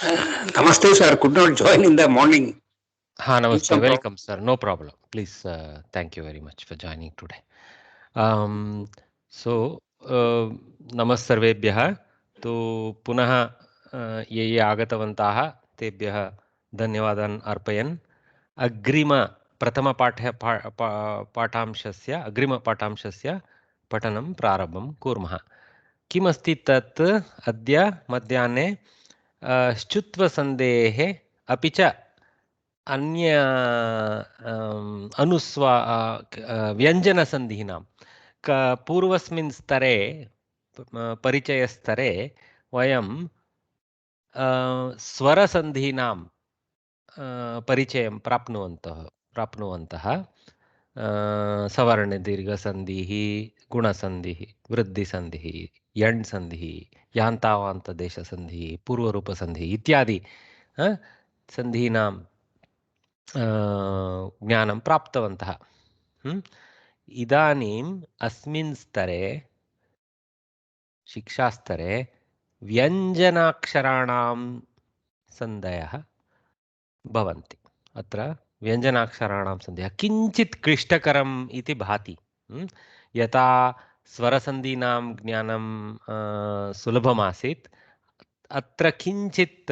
Namaste, sir. Could not join in the morning. Ha, namaste. Some problem. Welcome, sir. No problem. Please, thank you very much for joining today. Um, so, नमस्सर्वेभ्यः तो पुनः ये आगतवन्ताः तेभ्यः धन्यवादान् अर्पयन् पाठांशस्य अग्रिमपाठांशस्य पठनं प्रारम्भं कुर्मः। किमस्ति तत् अद्य मध्याह्ने श्चुत्वसन्धेः अपि च अन्य व्यञ्जनसन्धीनां पूर्वस्मिन् स्तरे परिचयस्तरे वयं स्वरसन्धीनां परिचयं प्राप्नुवन्तः सवर्णदीर्घसन्धिः, गुणसन्धिः, वृद्धिसन्धिः, यण्सन्धिः, यान्तावान्तदेशसन्धिः, पूर्वरूपसन्धिः इत्यादि सन्धीनां ज्ञानं प्राप्तवन्तः। इदानीम् अस्मिन् स्तरे शिक्षास्तरे व्यञ्जनाक्षराणां सन्धयः भवन्ति। अत्र व्यञ्जनाक्षराणां सन्धयः किञ्चित् क्लिष्टकरम् इति भाति। यथा स्वरसन्धीनां ज्ञानं सुलभमासीत्, अत्र किञ्चित्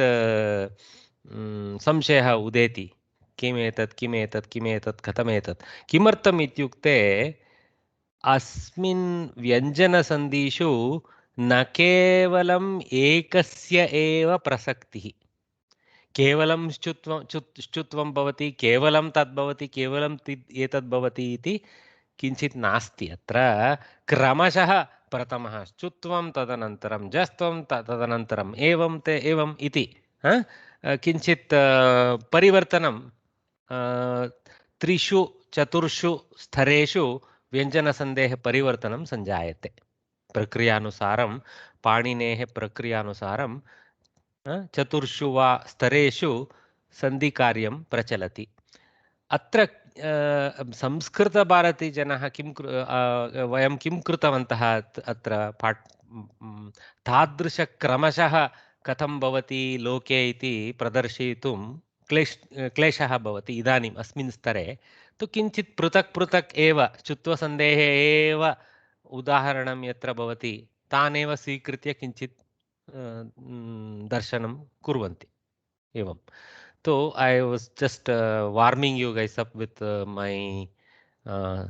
संशयः उदेति। किमेतत् कथमेतत् किमर्थम् इत्युक्ते अस्मिन् व्यञ्जनसन्धिषु न केवलम् एकस्य एव प्रसक्तिः, केवलं श्चुत्वं भवति, केवलं तद् भवति, केवलं एतद् भवति इति किञ्चित् नास्ति। अत्र क्रमशः प्रथमः श्चुत्वं, तदनन्तरं जस्त्वं, तदनन्तरम् एवम् इति किञ्चित् परिवर्तनं त्रिषु चतुर्षु स्तरेषु व्यञ्जनसन्धेः परिवर्तनं सञ्जायते। प्रक्रियानुसारं, पाणिनेः प्रक्रियानुसारं चतुर्षु वा स्तरेषु सन्धिकार्यं प्रचलति। अत्र संस्कृतभारतीजनः वयं किं कृतवन्तः अत्र तादृशक्रमशः कथं भवति लोके इति प्रदर्शयितुं क्लेशः भवति। इदानीम् अस्मिन् स्तरे तु किञ्चित् पृथक् एव श्चुत्वसन्धेः एव उदाहरणं यत्र भवति तानेव स्वीकृत्य किञ्चित् दर्शनं कुर्वन्ति एवं। So I was just warming you guys up with my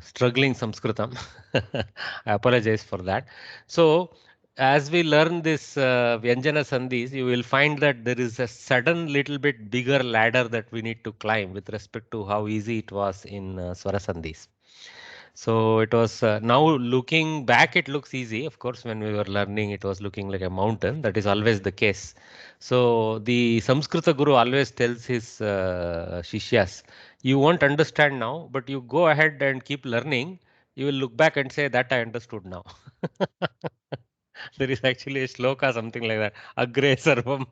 struggling Sanskritam. I apologize for that. So as we learn this Vyanjana Sandhis, you will find that there is a sudden little bit bigger ladder that we need to climb with respect to how easy it was in Swara Sandhis. So it was now looking back, it looks easy. Of course, when we were learning, it was looking like a mountain. That is always the case. So the Samskrita Guru always tells his Shishyas, you won't understand now, but you go ahead and keep learning. You will look back and say that I understood now. There is actually a shloka, something like that. Agre sarvam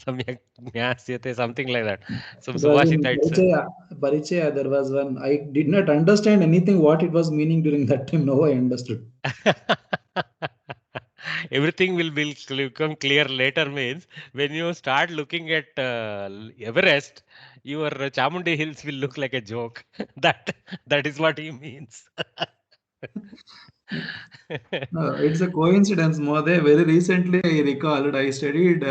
samyak jnasyate, something like that. Some Subhashita. Parichaya, there was one. I did not understand anything what it was meaning during that time. Now I understood. Everything will become clear later means when you start looking at Everest, your Chamundi Hills will look like a joke. That is what he means. It's a coincidence, Mode. Very recently, I recalled I studied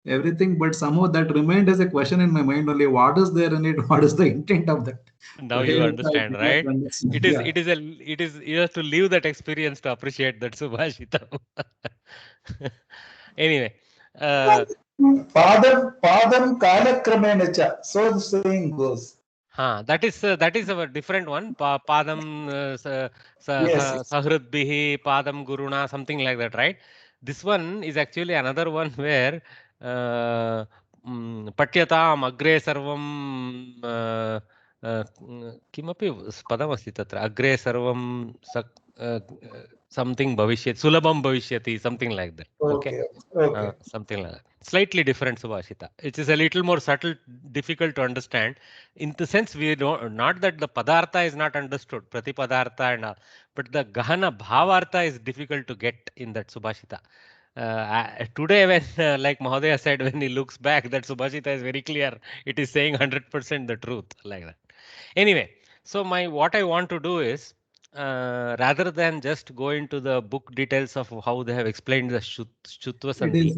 everything, but somehow that remained as a question in my mind only. What is there in it? What is the intent of that? Now you understand, right? It is you have to live that experience to appreciate that Subhashita. Anyway. Padam kalakramena cha. So the saying goes. That is a different one. Padam Sahridbihi, Padam Guruna, something like that, right? This one is actually another one where Patyatam Agre Sarvam किमपि पदमस्ति तत्र अग्रे सर्वं something bhavishyati, sulabham bhavishyati, something like that. Okay. Something like that. Slightly different Subhashita. It is a little more subtle, difficult to understand. In the sense, we don't, not that the padartha is not understood, pratipadartha and all, but the gahana bhavartha is difficult to get in that Subhashita. Today, when like Mahodaya said, when he looks back, that Subhashita is very clear. It is saying 100% the truth, like that. Anyway, so what I want to do is, rather than just go into the book details of how they have explained the Shutva Sandhi.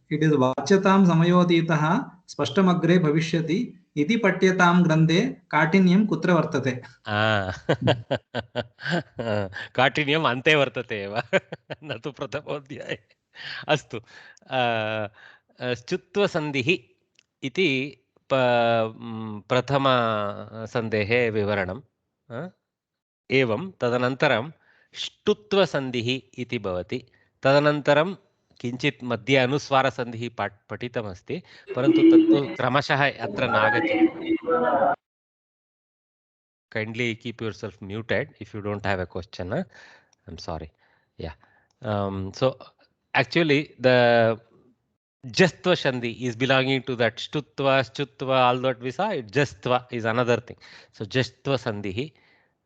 It is Vachyatam Samayoditaha Spashtamagre Bhavishyati Iti Patyatam Grande Katinyam Kutra Vartate. काठिन्यम् अन्ते वर्तते एव न तु प्रथमोऽध्याये अस्तु च्युत्वसन्धिः इति प्रथमसन्धेः विवरणम् एवं तदनन्तरं ष्टुत्वसन्धिः इति भवति तदनन्तरं किञ्चित् मध्ये अनुस्वारसन्धिः पठितमस्ति परन्तु तत्तु क्रमशः अत्र नागच्छति kindly keep yourself muted if you don't have a question. I'm sorry. Yeah. So actually the Jastva Sandhi is belonging to that Shtutva, Schutva, all that we saw. Jastva is another thing. So Jastva Sandhi.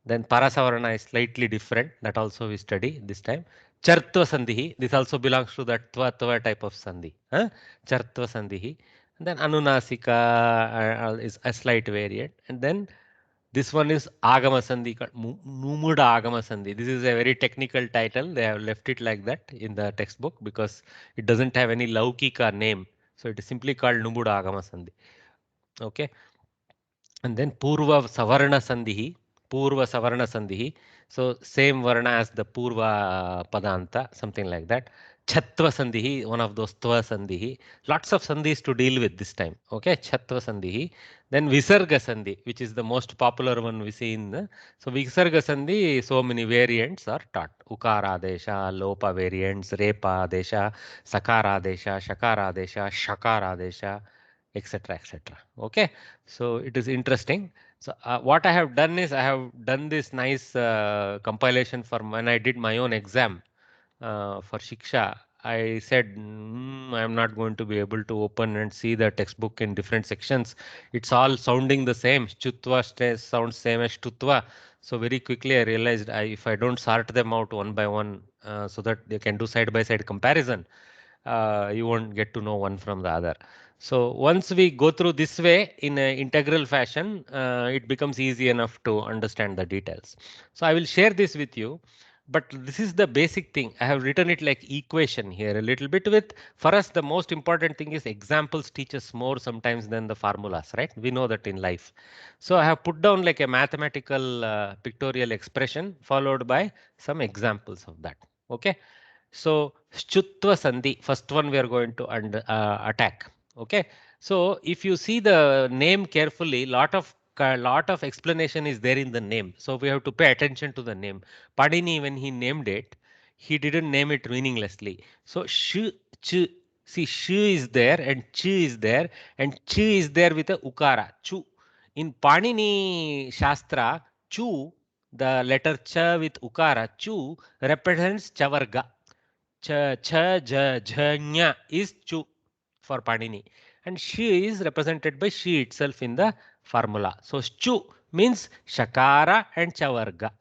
Then Parasavarana is slightly different. That also we study this time. Chartva Sandhi. This also belongs to that Tva type of Sandhi. Chartva Sandhi. And then Anunasika is a slight variant. And then this one is Agama Sandhi, Numuda Agama Sandhi. This is a very technical title. They have left it like that in the textbook because it doesn't have any Laukika name. So it is simply called Numuda Agama Sandhi. Okay. And then Purva Savarna Sandhi. Purva Savarna Sandhi. So same Varna as the Purva Padanta, something like that. Chatva Sandhi, one of those Tva Sandhi. Lots of Sandhis to deal with this time. Okay, Chatva Sandhi. Then Visarga Sandhi, which is the most popular one we see in the. So Visarga Sandhi, so many variants are taught. Ukara Desha, Lopa variants, Repa Desha, Sakara Desha, Shakara Desha, Shakara Desha, etc. etc. Okay, so it is interesting. So what I have done is I have done this nice compilation for when I did my own exam for Shiksha. I said I'm not going to be able to open and see the textbook in different sections. It's all sounding the same. Chutva sounds same as Tutva. So very quickly I realized if I don't sort them out one by one so that they can do side by side comparison, you won't get to know one from the other. So once we go through this way in an integral fashion, it becomes easy enough to understand the details. So I will share this with you. But this is the basic thing. I have written it like equation here a little bit with, for us, the most important thing is examples teach us more sometimes than the formulas, right? We know that in life. So I have put down like a mathematical pictorial expression followed by some examples of that. Okay. So Shutva Sandhi, first one we are going to attack. Okay. So if you see the name carefully, lot of explanation is there in the name. So we have to pay attention to the name. Padini, when he named it, he didn't name it meaninglessly. So Sh, Ch, see Sh is there and Ch is there and Ch is there with a Ukara, Chu. In Panini Shastra, Chu, the letter Cha with Ukara, Chu represents Chavarga. Cha, Cha, Ja, Jhanya is Chu for Panini. And she is represented by she itself in the formula. So Chu means Shakara and Chavarga.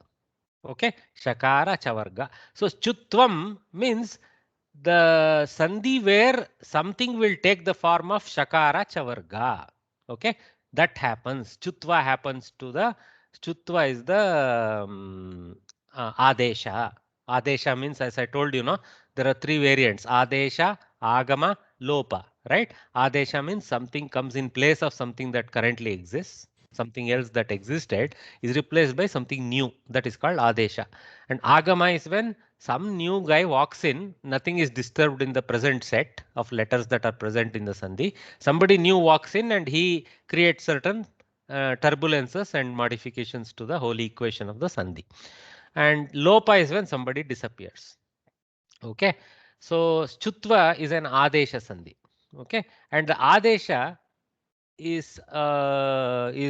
Okay, Shakara, Chavarga. So Chutvam means the Sandhi where something will take the form of Shakara, Chavarga. Okay, that happens. Chutva happens to the, Chutva is the Adesha. Adesha means, as I told you, there are three variants: Adesha, Agama, Lopa, right? Adesha means something comes in place of something that currently exists. Something else that existed is replaced by something new. That is called Adesha. And Agama is when some new guy walks in, nothing is disturbed in the present set of letters that are present in the Sandhi. Somebody new walks in and he creates certain turbulences and modifications to the whole equation of the Sandhi. And Lopa is when somebody disappears. Okay. So Chutva is an Adesha Sandhi. Okay. And the Adesha is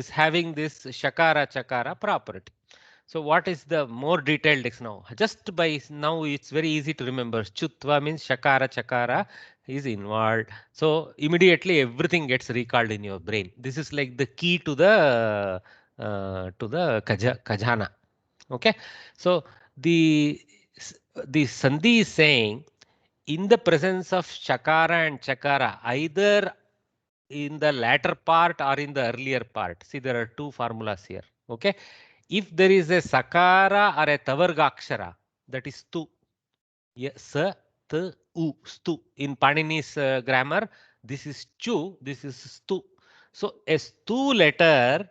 having this Shakara Chakara property. So what is the more detailed now? Just by now it's very easy to remember. Chutva means Shakara Chakara is involved. So immediately everything gets recalled in your brain. This is like the key to the Kajana. Okay. So the Sandhi is saying in the presence of Shakara and Chakara, either in the latter part or in the earlier part. See, there are two formulas here. Okay. If there is a Sakara or a Tavargakshara, that is Stu. Sa, T, U, Stu. In Panini's grammar, this is Chu, this is Stu. So a Stu letter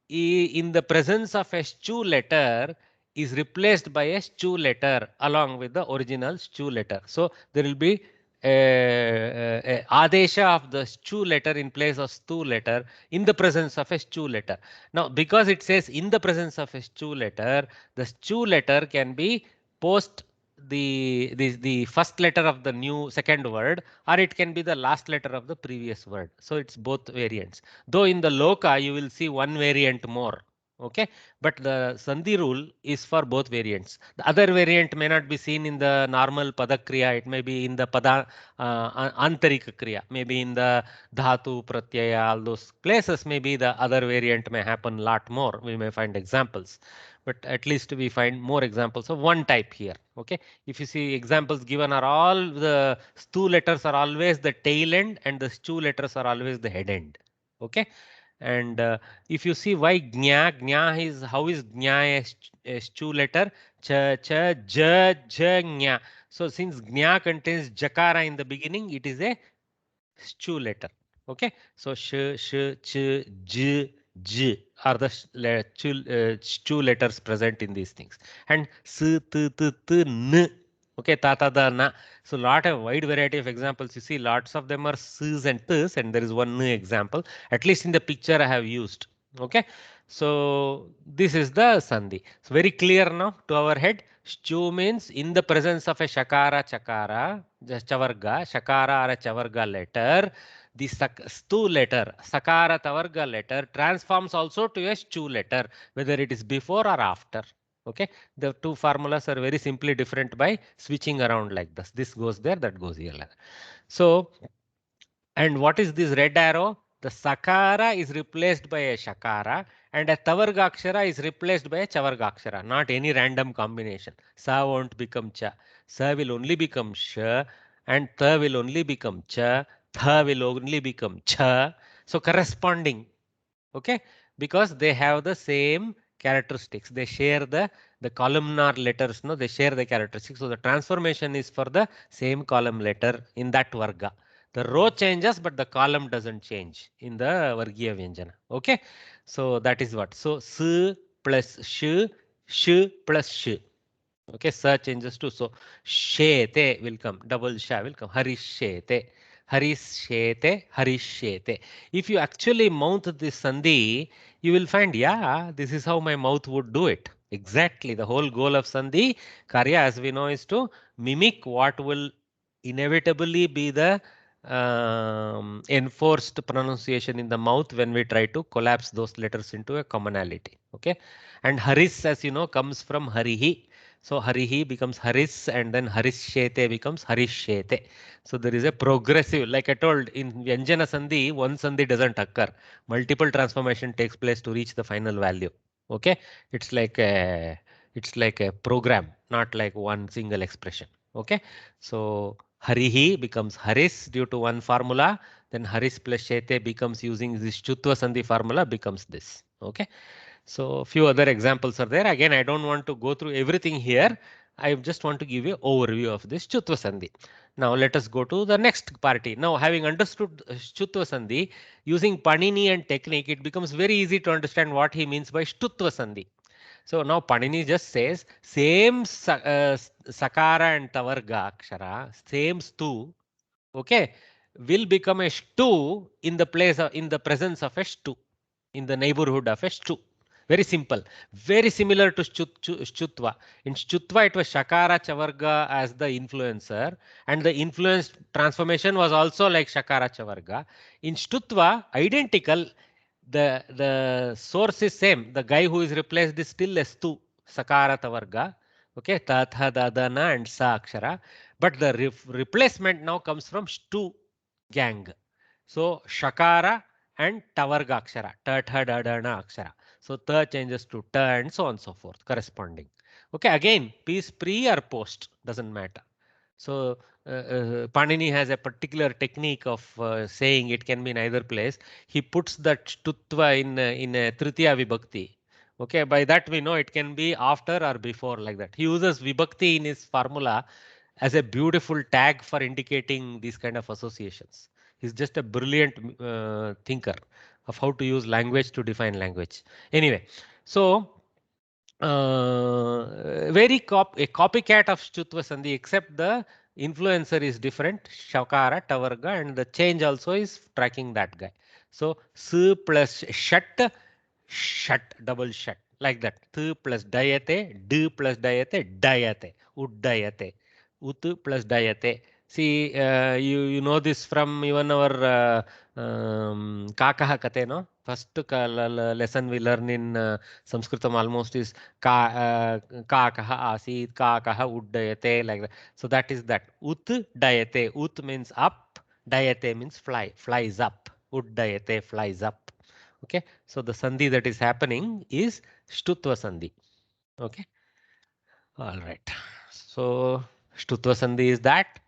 in the presence of a Chu letter is replaced by a Chu letter along with the original Chu letter. So there will be a adesha of the Chu letter in place of Stu letter in the presence of a Chu letter. Now, because it says in the presence of a Chu letter, the Chu letter can be post the first letter of the new second word, or it can be the last letter of the previous word. So it's both variants. Though in the loka you will see one variant more. Okay, but the Sandhi rule is for both variants. The other variant may not be seen in the normal Padakriya, it may be in the Pada Antarika Kriya, maybe in the Dhatu, Pratyaya, all those places, maybe the other variant may happen a lot more. We may find examples, but at least we find more examples of one type here. Okay, if you see examples given are all the Stu letters are always the tail end and the Chu letters are always the head end. Okay. And if you see why gnya is, how is gnya a Chu letter? Cha, cha, ja, ja, gnya. So since gnya contains jakara in the beginning, it is a Chu letter. Okay. So sh, ch, j, j are the Chu letters present in these things. And s, t, t, t, n. Okay, tata da na. So lot of wide variety of examples. You see, lots of them are s's and t's, and there is one example. At least in the picture I have used. Okay, so this is the sandhi. So very clear now to our head. Stu means in the presence of a shakara, chakara, chavarga, shakara or a chavarga letter, the stu letter, sakara tavarga letter transforms also to a stu letter, whether it is before or after. Okay, the two formulas are very simply different by switching around like this. This goes there, that goes here. So, and what is this red arrow? The sakara is replaced by a shakara and a tavargakshara is replaced by a chavargakshara. Not any random combination. Sa won't become cha. Sa will only become sh, and tha will only become cha. Tha will only become cha. So corresponding. Okay, because they have the same characteristics. They share the columnar letters. No, they share the characteristics. So the transformation is for the same column letter in that varga. The row changes, but the column doesn't change in the Vargiya Vyanjana. Okay, so that is what. So s plus sh plus sh. Okay, sa changes to, so shete will come, double sha will come, harishete, harishete, harishete. If you actually mount this sandhi, you will find, yeah, this is how my mouth would do it. Exactly. The whole goal of sandhi karya, as we know, is to mimic what will inevitably be the enforced pronunciation in the mouth when we try to collapse those letters into a commonality. Okay, and haris, as you know, comes from harihi. So harihi becomes haris, and then harishete becomes harishete. So there is a progressive, like I told, in Vyanjana Sandhi, one Sandhi doesn't occur. Multiple transformation takes place to reach the final value. Okay, it's like a program, not like one single expression. Okay, so harihi becomes haris due to one formula. Then haris plus shete becomes, using this Chutva Sandhi formula, becomes this. Okay. So a few other examples are there. Again, I don't want to go through everything here. I just want to give you an overview of this Chutva Sandhi. Now let us go to the next party. Now, having understood Chutva Sandhi, using Panini and technique, it becomes very easy to understand what he means by Shtutva Sandhi. So now Panini just says same Sakara and Tavarga Akshara, same Stu, okay, will become a Shtu in the place of, in the presence of a Shtu, in the neighborhood of a Shtu. Very simple. Very similar to Shchutva. In Shchutva, it was Shakara Chavarga as the influencer, and the influence transformation was also like Shakara Chavarga. In Shtutva, identical. The source is same. The guy who is replaced is still a Stu, Sakara Tavarga. Okay, Tatha, Dadana, and Sa Akshara. But the replacement now comes from Shtu gang. So Shakara and Tavarga Akshara, Tatha, Dadana Akshara. So ta changes to ta and so on and so forth, corresponding. Okay, again, piece pre or post, doesn't matter. So Panini has a particular technique of saying it can be in either place. He puts that shtutva in a tritiya vibhakti. Okay, by that we know it can be after or before, like that. He uses vibhakti in his formula as a beautiful tag for indicating these kind of associations. He's just a brilliant thinker of how to use language to define language. Anyway, so a copycat of Shtutva Sandhi, except the influencer is different, Shakara, Tavarga, and the change also is tracking that guy. So S plus Shat, Shat, double Shat, like that. Th plus Dayate, D plus Dayate, Dayate, Uddayate, Ut plus Dayate. See, you know this from even our Kakaha Kate, no? First lesson we learn in Sanskritam almost is Kakaha Asit, Kakaha Uddayate, like that. So that is that. Ut Dayate. Ut means up, Dayate means fly, flies up. Uddayate, flies up. Okay, so the sandhi that is happening is Shtutva Sandhi. Okay, all right. So Shtutva Sandhi is that.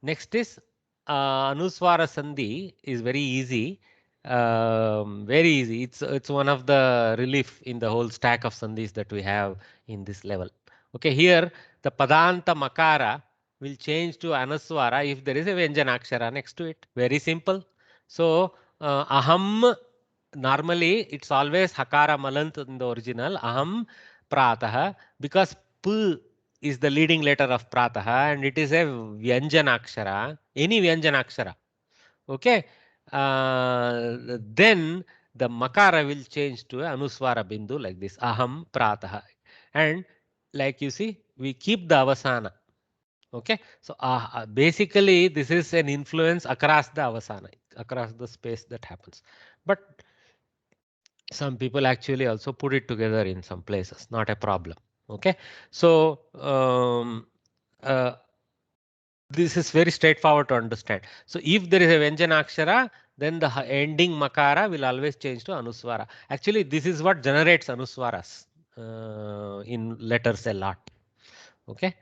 Next is Anuswara Sandhi is very easy. Very easy. It's one of the relief in the whole stack of sandhis that we have in this level. Okay, here the Padanta Makara will change to Anuswara if there is a Vyanjanakshara next to it. Very simple. So Aham, normally it's always Hakara Malant in the original. Aham Pratah, because P is the leading letter of Prataha and it is a Vyanjanakshara, any Vyanjanakshara. Okay. Then the Makara will change to a Anuswara Bindu like this. Aham Prataha. And like you see, we keep the Avasana. Okay. So basically this is an influence across the Avasana, across the space that happens. But some people actually also put it together in some places, not a problem. Okay, so this is very straightforward to understand. So if there is a Vyanjanakshara, then the ending Makara will always change to Anuswara. Actually, this is what generates Anuswaras in letters a lot. Okay,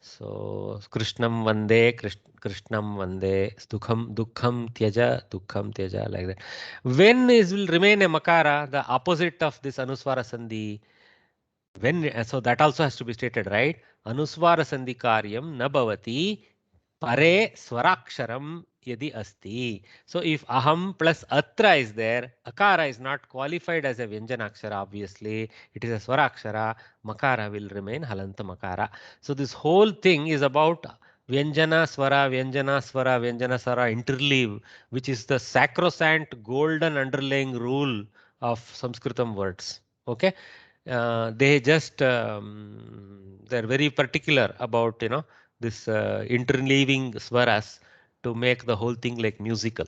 so Krishnam Vande, Krishnam Vande, Dukham Tyaja, like that. When is will remain a Makara, the opposite of this Anuswara Sandhi. When, so that also has to be stated, right? Anuswara Sandhi Karyam Nabhavati Pare Swaraksharam Yadi Asti. So if Aham plus Atra is there, Akara is not qualified as a Vyanjanakshara, obviously. It is a Swarakshara. Makara will remain Halanta Makara. So this whole thing is about Vyanjana Swara, Vyanjana Swara, Vyanjana Swara interleave, which is the sacrosanct golden underlying rule of Sanskritam words. Okay. They just they're very particular about this interleaving swaras to make the whole thing like musical.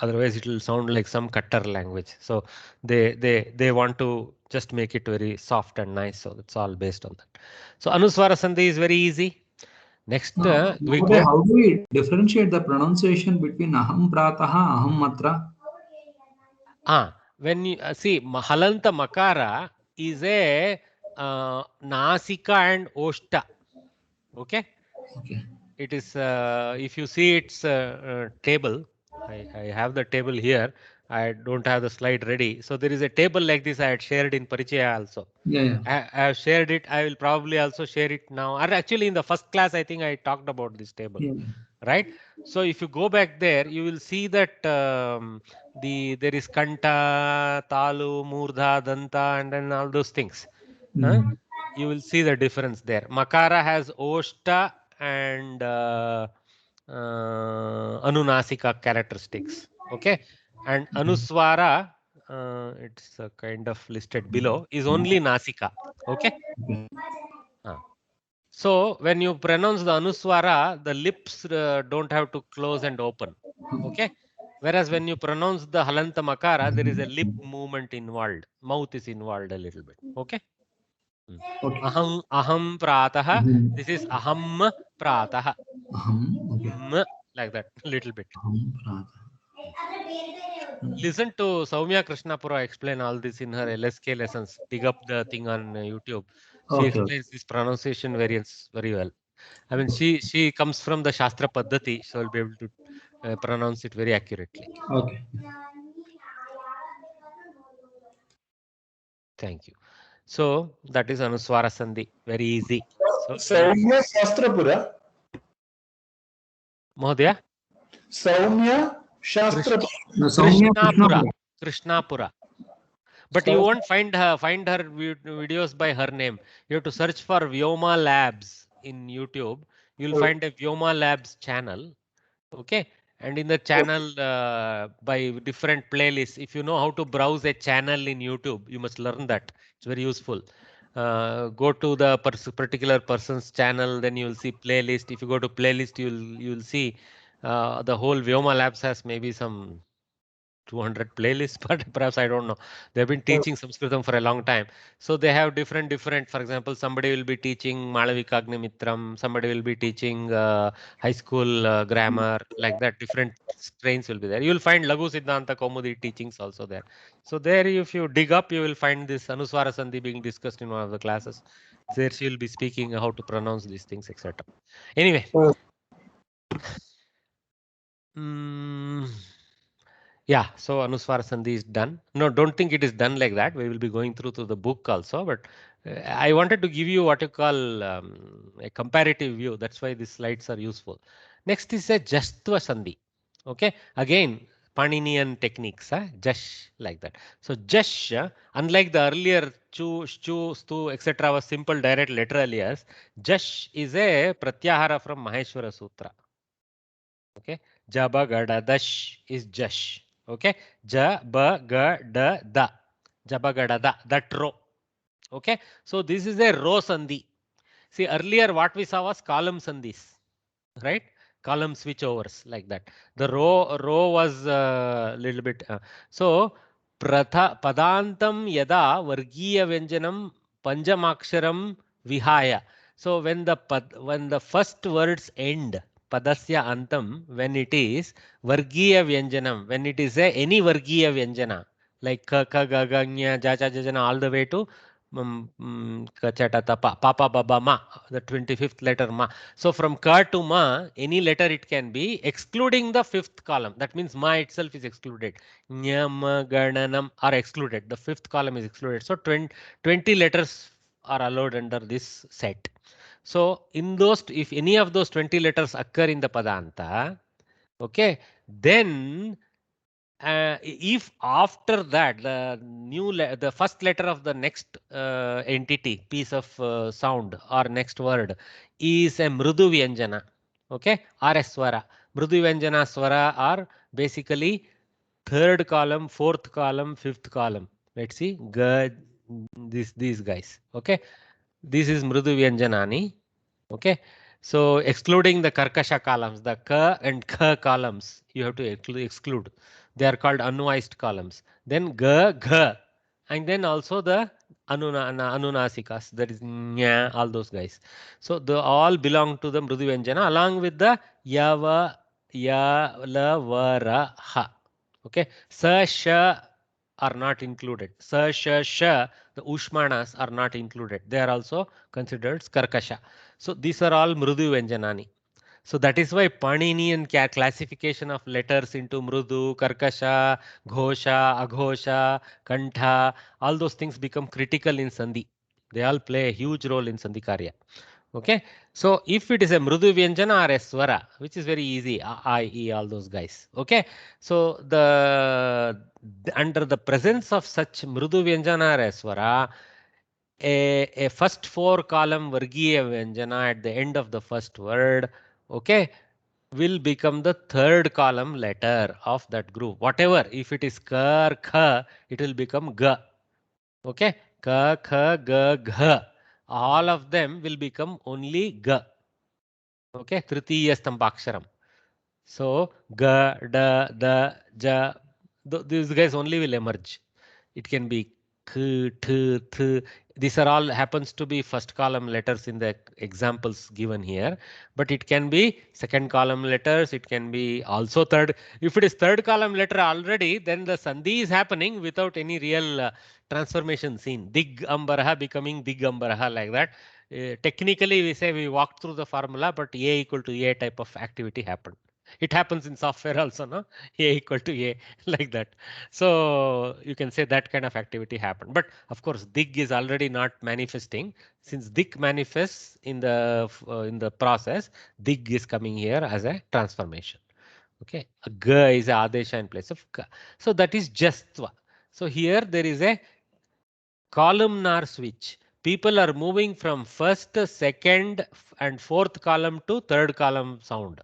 Otherwise, it will sound like some cutter language. So they want to just make it very soft and nice. So it's all based on that. So Anuswara Sandhi is very easy. Next, we go. How do we differentiate the pronunciation between Aham Prataha, Aham Matra? When you see Halanta Makara is a Nasika and Oshta. Okay. Okay. It is if you see its table, I have the table here. I don't have the slide ready. So there is a table like this I had shared in Parichaya also. Yeah. I have shared it. I will probably also share it now. Or actually in the first class, I think I talked about this table. Yeah. Right. So if you go back there, you will see that there is Kanta, Talu, Murdha, Danta, and then all those things. You will see the difference there. Makara has Oshta and Anunasika characteristics. Okay. And Anuswara, it's kind of listed below, is only Nasika. Okay. So when you pronounce the Anuswara, the lips don't have to close and open. Okay. Whereas when you pronounce the Halanta Makara, there is a lip movement involved. Mouth is involved a little bit. Okay. Okay. Aham Prataha. This is Aham Prataha. Okay. Like that, a little bit. Aham Prataha. Listen to Soumya Krishnapura explain all this in her LSK lessons. Dig up the thing on YouTube. She explains this pronunciation variants very well. I mean, she comes from the Shastra Paddhati, so I'll be able to pronounce it very accurately. Okay. Thank you. So that is Anuswara Sandhi. Very easy. So Saumya Shastrapura. Mahodaya? Saumya Shastrapura. No, Soumya Krishnapura. Krishnapura. Krishnapura. But you won't find her videos by her name. You have to search for Vyoma Labs in YouTube. You'll find a Vyoma Labs channel. Okay. And in the channel by different playlists, if you know how to browse a channel in YouTube, you must learn that. It's very useful. Go to the particular person's channel, then you will see playlist. If you go to playlist, you'll see the whole Vyoma Labs has maybe some 200 playlists, but perhaps I don't know. They've been teaching Sanskritam for a long time. So they have different, for example, somebody will be teaching Malavika Agnimitram, somebody will be teaching high school grammar, like that. Different strains will be there. You'll find Laghu Siddhanta Kaumudi teachings also there. So there, if you dig up, you will find this Anuswara Sandhi being discussed in one of the classes. There she will be speaking how to pronounce these things, etc. Anyway. Yeah, so Anuswara Sandhi is done. No, don't think it is done like that. We will be going through the book also, but I wanted to give you what you call a comparative view. That's why these slides are useful. Next is a Jastva Sandhi. Okay, again, Paninian techniques, Jash, like that. So Jash, unlike the earlier Chu, Stu, etc. was simple direct letter alias, Jash is a Pratyahara from Maheshwara Sutra. Okay, Jabagada Dash is Jash. Okay, Jabagada da, Jabagada da, that row. Okay, so this is a row sandhi. See, earlier what we saw was column sandhis, right? Column switchovers, like that. The row was a little bit. So padantam yada vargiya vyanjanam panjamaksharam vihaya. So when the first words end, padasya antam, when it is vargiya vyanjanam, when it is any vargiya vyanjana, like ka ga ga nya ja cha jana, all the way to kachata tapa papa baba ma, the 25th letter ma. So from ka to ma, any letter it can be, excluding the 5th column. That means ma itself is excluded. Nyam gananam are excluded. The 5th column is excluded. So 20 letters are allowed under this set. So in those, if any of those 20 letters occur in the padanta, okay, then if after that the first letter of the next entity, piece of sound or next word is a mrudu vyanjana, okay, or a swara. Mrudu vyanjana swara are basically 3rd column, 4th column, 5th column. Let's see, these guys, okay. This is mrudu vyanjanani, okay. So excluding the karkasha columns, the ka and kha columns, you have to exclude. They are called unvoiced columns. Then ga, gha, and then also the anunasikas, that is nya, all those guys. So they all belong to the mrudu vyanjana along with the yava, ya, la, va, ra, ha. Okay, sa, sha are not included. Sa, sha, sha, the ushmanas are not included. They are also considered karkasha. So these are all mrudu vyanjanani. So that is why Paninian classification of letters into mrudu, karkasha, ghosha, aghosha, kantha, all those things become critical in sandhi. They all play a huge role in sandhi karya. Okay, so if it is a mrudu vyanjana or a swara, which is very easy, I, e, all those guys. Okay, so under the presence of such mrudu vyanjana or a swara, a first 4 column vargiya vyanjana at the end of the first word, okay, will become the 3rd column letter of that group. Whatever, if it is ka or kha, it will become ga. Okay, ka, kha, ga, gha. All of them will become only ga. Okay, tritiya stambhaksharam. So ga, da, da, ja, these guys only will emerge. It can be k, t, th. These are all happens to be first column letters in the examples given here, but it can be 2nd column letters. It can be also 3rd. If it is 3rd column letter already, then the sandhi is happening without any real transformation seen. Dig ambaraha becoming dig ambaraha, like that. technically we say we walked through the formula, but A equal to A type of activity happened. It happens in software also, no? A equal to A like that. So you can say that kind of activity happened. But of course, dig is already not manifesting. Since dig manifests in the process, dig is coming here as a transformation. Okay, a g is a adesha in place of ka. So that is jastva. So here there is a columnar switch. People are moving from first, second, and fourth column to third column sound.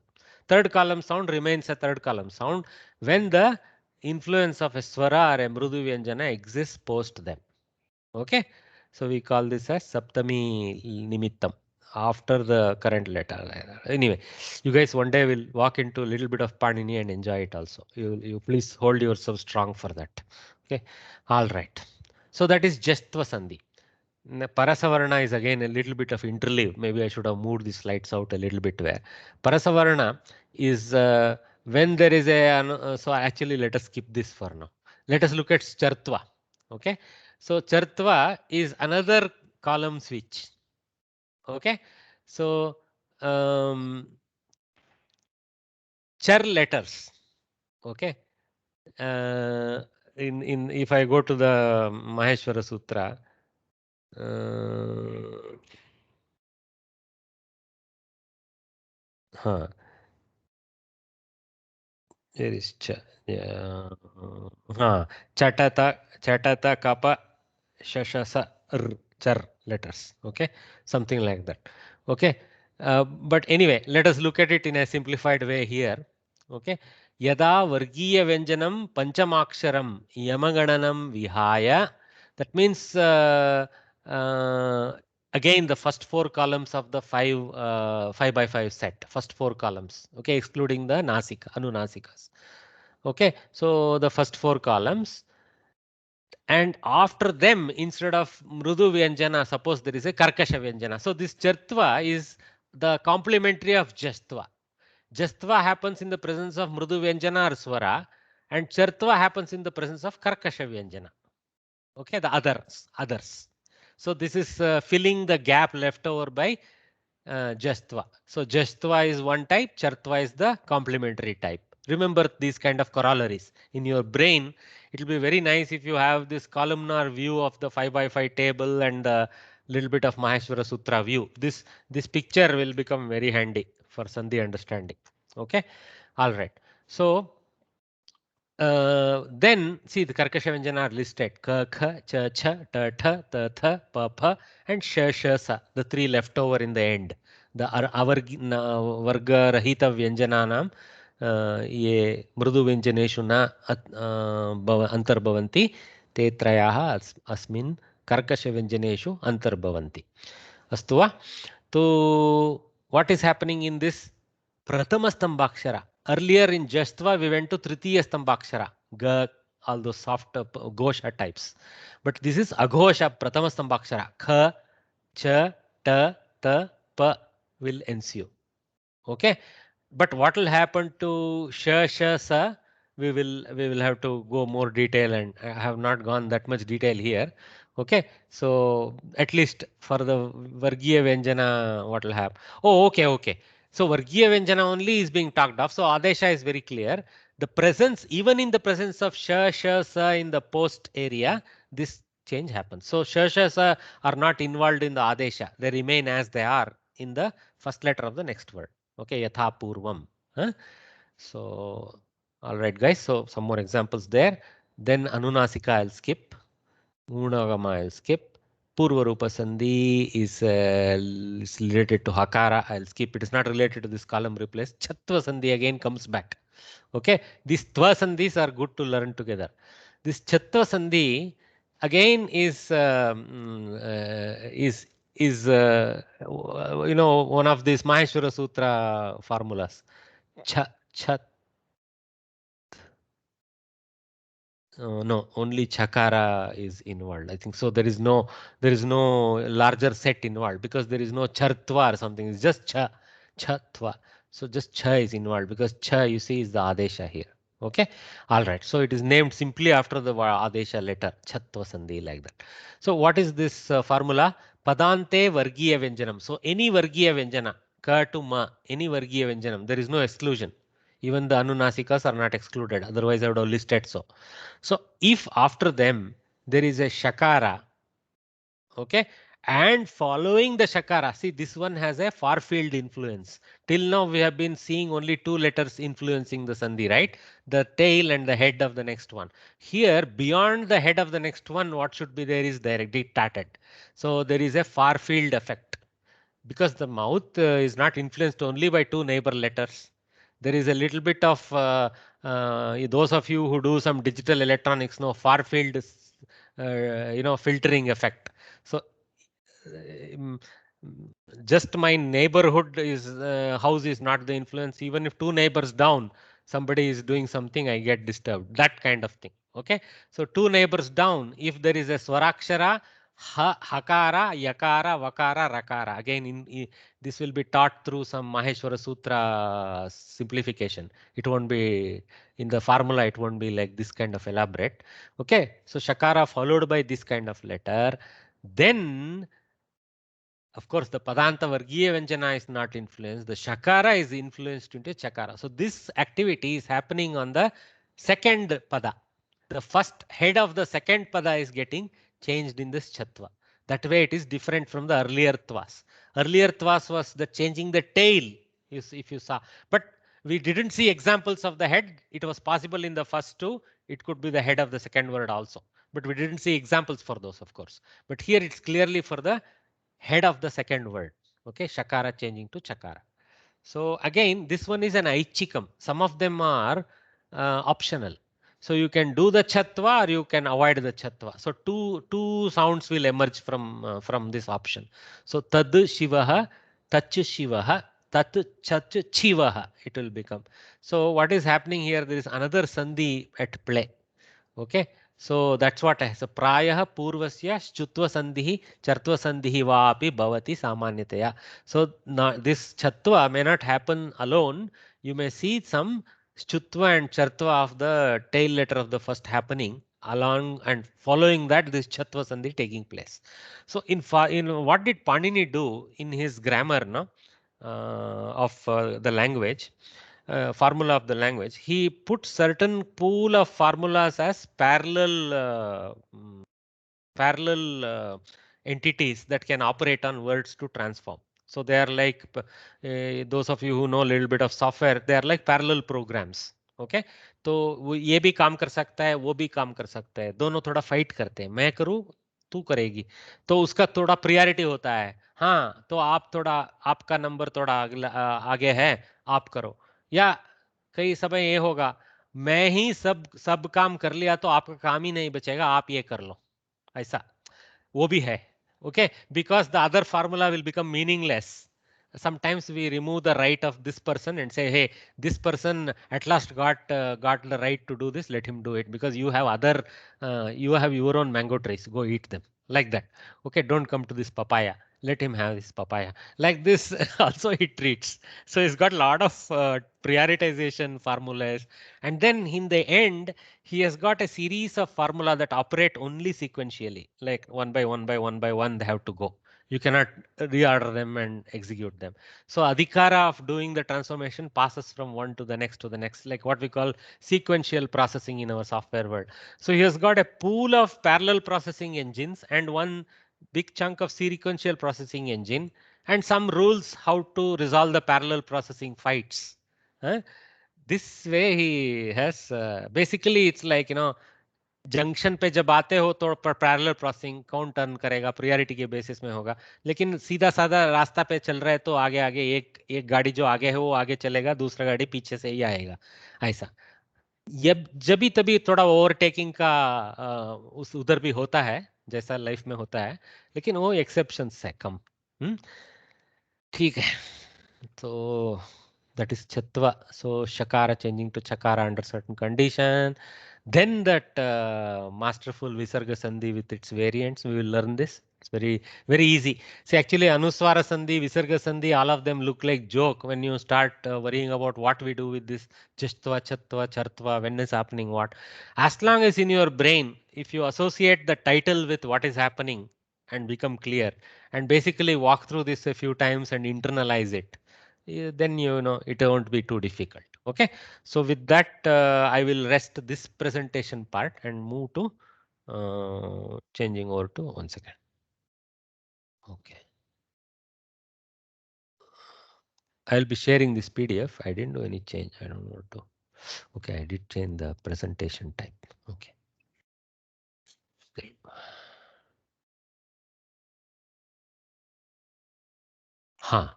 Third column sound remains a third column sound when the influence of a swara or a mrudu vyanjana exists post them. Okay, so we call this as saptami nimittam after the current letter. Anyway, you guys one day will walk into a little bit of Panini and enjoy it also. You please hold yourself strong for that. Okay, all right. So that is Jastva Sandhi. Parasavarna is again a little bit of interleave. Maybe I should have moved the slides out a little bit where. Parasavarna is when there is a, so actually let us skip this for now. Let us look at Chartva. Okay. So Chartva is another column switch. Okay. So Char letters. Okay. In if I go to the Maheshwara Sutra, there is chatata kappa shashasa char letters. Okay, something like that. Okay, but anyway, let us look at it in a simplified way here. Okay, yada vargiya vyanjanam panchamaksharam yamagananam vihaya. That means again the first four columns of the 5 by 5 set, first four columns. Okay, excluding the nasika, anunasikas. Okay, so the first four columns, and after them instead of mrudu vyanjana, suppose there is a karkasha vyanjana. So this chartva is the complementary of jastva. Jastva happens in the presence of mrudu vyanjana or swara, and chartva happens in the presence of karkasha vyanjana. Okay, the others. So this is filling the gap left over by jastva. So jastva is one type, chartva is the complementary type. Remember these kind of corollaries in your brain. It will be very nice if you have this columnar view of the 5 by 5 table and a little bit of Maheshwara Sutra view. This picture will become very handy for Sandhi understanding. Okay, all right. So then see the Karkasha Vyanjana are listed: Ka, Kha, Cha, Cha, Ta, Tha, Ta, Tha, Pa, Pha, and Sha, Sha, Sa. The three left over in the end. The Varga Rahita Vyanjananam ये मृदु व्यंजनेषु न अंतर्भवन्ति ते त्रयाः अस्मिन् कर्कश व्यंजनेषु अंतर्भवन्ति. अस्तु वा? तो what is happening in this Prathama Stambhakshara? Earlier in Jastva we went to Tritiya Stambhakshara, Ga, all those soft Ghosha types. But this is Aghosha Prathama Stambhakshara. Kha, Cha, Ta, Ta, Pa will ensue. Okay. But what will happen to Sha, Sha, Sa? We will have to go more detail, and I have not gone that much detail here. Okay, so at least for the Vargiya Vyanjana, what will happen? Oh, okay. So Vargiya Vyanjana only is being talked of. So Adesha is very clear. The presence, even in the presence of Sha, Sha, Sa in the post area, this change happens. So Sha, Sha, Sa are not involved in the Adesha. They remain as they are in the first letter of the next word. Okay, yatha purvam. So, all right, guys. So some more examples there. Then Anunasika I'll skip. Gunagama I'll skip. Purvarupa Sandhi is related to Hakara. I'll skip. It is not related to this column replace. Chatva Sandhi again comes back. Okay, these Tva Sandhis are good to learn together. This Chatva Sandhi again is one of these Maheshwara Sutra formulas. No, only Chakara is involved. I think so. There is no larger set involved because there is no Chartva or something. It's just Chatva. So just Cha is involved because Cha, you see, is the Adesha here. Okay, all right. So it is named simply after the Adesha letter, Chatva Sandhi, like that. So what is this formula? Padante Vargiya Vyanjanam. So any Vargiya Vyanjana, ka to ma, any Vargiya Vyanjanam, there is no exclusion. Even the Anunasikas are not excluded. Otherwise, I would have listed so. So if after them there is a Shakara, okay, and following the Shakara, see this one has a far field influence. Till now we have been seeing only two letters influencing the Sandhi, right? The tail and the head of the next one. Here beyond the head of the next one, what should be there is directly tatted. So there is a far field effect because the mouth is not influenced only by two neighbor letters. There is a little bit of those of you who do some digital electronics know far field filtering effect. So um, just my neighborhood is house is not the influence. Even if two neighbors down somebody is doing something, I get disturbed, that kind of thing. Okay, so two neighbors down, if there is a swarakshara, hakara, yakara, vakara, rakara, again this will be taught through some Maheshwara Sutra simplification. It won't be in the formula, it won't be like this kind of elaborate. Okay, so shakara followed by this kind of letter, then of course the Padanta Vargiya Vyanjana is not influenced, the Shakara is influenced into Chakara. So this activity is happening on the second Pada. The first head of the second Pada is getting changed in this Chatva. That way it is different from the earlier Tvas. Earlier Tvas was the changing the tail, if you saw. But we didn't see examples of the head. It was possible in the first two. It could be the head of the second word also. But we didn't see examples for those, of course. But here it's clearly for the head of the second word. Okay, Shakara changing to Chakara. So again, this one is an Aichikam. Some of them are optional. So you can do the Chatva or you can avoid the Chatva. So two sounds will emerge from this option. So Tad Shivaha, Tach Shivaha, Tat Chach Chivaha it will become. So what is happening here? There is another Sandhi at play. Okay. So that's what I so prayah purvasya chutva sandhihi chartva sandhihi va api bhavati samanyataya. So now this chatva may not happen alone. You may see some chutva and chartva of the tail letter of the first happening along and following that this chatva sandhi taking place. So in what did Panini do in his grammar of the language? Formula of the language, he put certain pool of formulas as parallel entities that can operate on words to transform. So they are like those of you who know a little bit of software, they are like parallel programs. Okay, तो वो ये भी काम कर सकता है, वो भी काम कर सकता है, दोनों थोड़ा फाइट करते हैं, मैं करूँ तू करेगी, तो उसका थोड़ा प्रियरिटी होता है. हाँ, तो आप थोड़ा आपका नंबर थोड़ा आगे है, आप करो. या कई समय ये होगा मैं ही सब काम कर लिया तो आपका काम ही नहीं बचेगा, आप ये कर लो, ऐसा वो भी है. Okay, because the other formula will become meaningless. Sometimes we remove the right of this person and say, hey, this person at last got the right to do this, let him do it, because you have you have your own mango trees, go eat them, like that. Okay, don't come to this papaya, let him have this papaya, like this. Also he treats. So he's got a lot of prioritization formulas, and then in the end he has got a series of formula that operate only sequentially, like one by one by one by one they have to go. You cannot reorder them and execute them. So adhikara of doing the transformation passes from one to the next, like what we call sequential processing in our software world. So he has got a pool of parallel processing engines and one big chunk of sequential processing engine and some rules how to resolve the parallel processing fights. This way he has basically it's like junction पे जब आते हो तो parallel processing कौन turn करेगा, priority के basis में होगा. लेकिन सीधा साधा रास्ता पे चल रहा है तो आगे आगे एक गाड़ी जो आगे है वो आगे चलेगा, दूसरा गाड़ी पीछे से ही आएगा, ऐसा. जब तभी थोड़ा ओवरटेकिंग का उस उधर भी होता है जैसा लाइफ में होता है, लेकिन वो एक्सेप्शंस है कम. ठीक है, तो that is Chatva. So Shakara changing to Chakara under certain condition. Then that masterful Visarga Sandhi with its variants, we will learn this. It's very, very easy. See, actually Anuswara Sandhi, Visarga Sandhi, all of them look like joke when you start worrying about what we do with this Chatva, Chatva, Chartva, when is happening what. As long as in your brain, if you associate the title with what is happening and become clear, and basically walk through this a few times and internalize it, then you know it won't be too difficult. Okay, so with that I will rest this presentation part and move to changing over to 1 second. Okay, I'll be sharing this PDF. I didn't do any change. I don't want to. Okay, I did change the presentation type. Okay. Huh.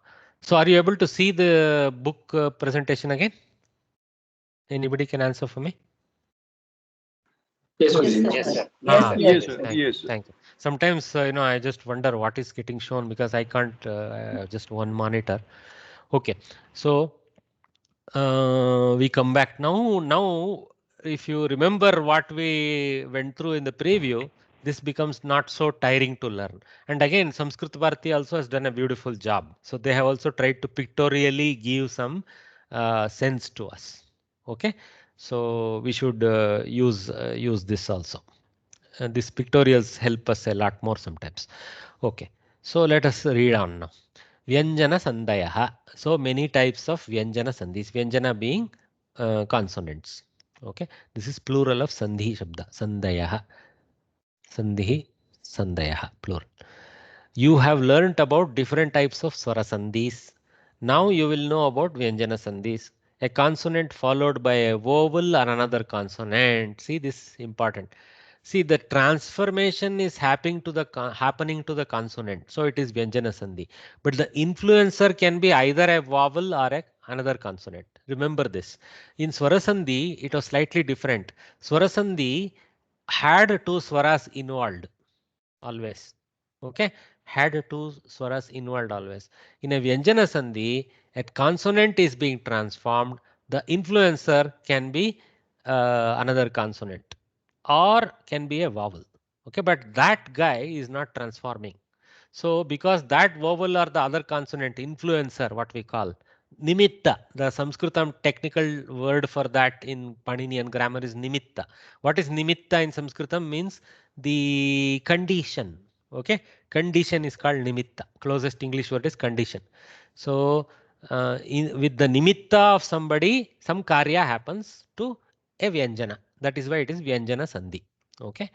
So are you able to see the book presentation again? Anybody can answer for me? Yes, Yes, Guruji. sir. Yes, sir. Yes, sir. Thank you. Yes, sir. Thank you. Sometimes you know, I just wonder what is getting shown because I can't just one monitor. Okay, so we come back now. Now, if you remember what we went through in the preview, this becomes not so tiring to learn. And again, Sanskrit Bharati also has done a beautiful job. So they have also tried to pictorially give some sense to us. Okay, so we should use this also. These pictorials help us a lot more sometimes. Okay, so let us read on now. Vyanjana Sandayaha. So many types of Vyanjana Sandhis. Vyanjana being consonants. Okay, this is plural of Sandhi Shabda. Sandayaha. Sandhi, Sandayaha, plural. You have learnt about different types of Swara Sandhis. Now you will know about Vyanjana Sandhis. A consonant followed by a vowel or another consonant. See this important. See the transformation is happening to the consonant. So it is Vyanjana Sandhi. But the influencer can be either a vowel or another consonant. Remember this. In Swara Sandhi, it was slightly different. Swara Sandhi had two swaras involved always. Okay, had two swaras involved always. In a Vyanjana Sandhi, a consonant is being transformed. The influencer can be another consonant or can be a vowel. Okay, but that guy is not transforming. So because that vowel or the other consonant influencer, what we call nimitta, the Sanskritam technical word for that in Paninian grammar is nimitta. What is nimitta in Sanskritam means the condition. Okay, condition is called nimitta. Closest English word is condition. So with the nimitta of somebody, some karya happens to a Vyanjana. That is why it is Vyanjana Sandhi. Okay,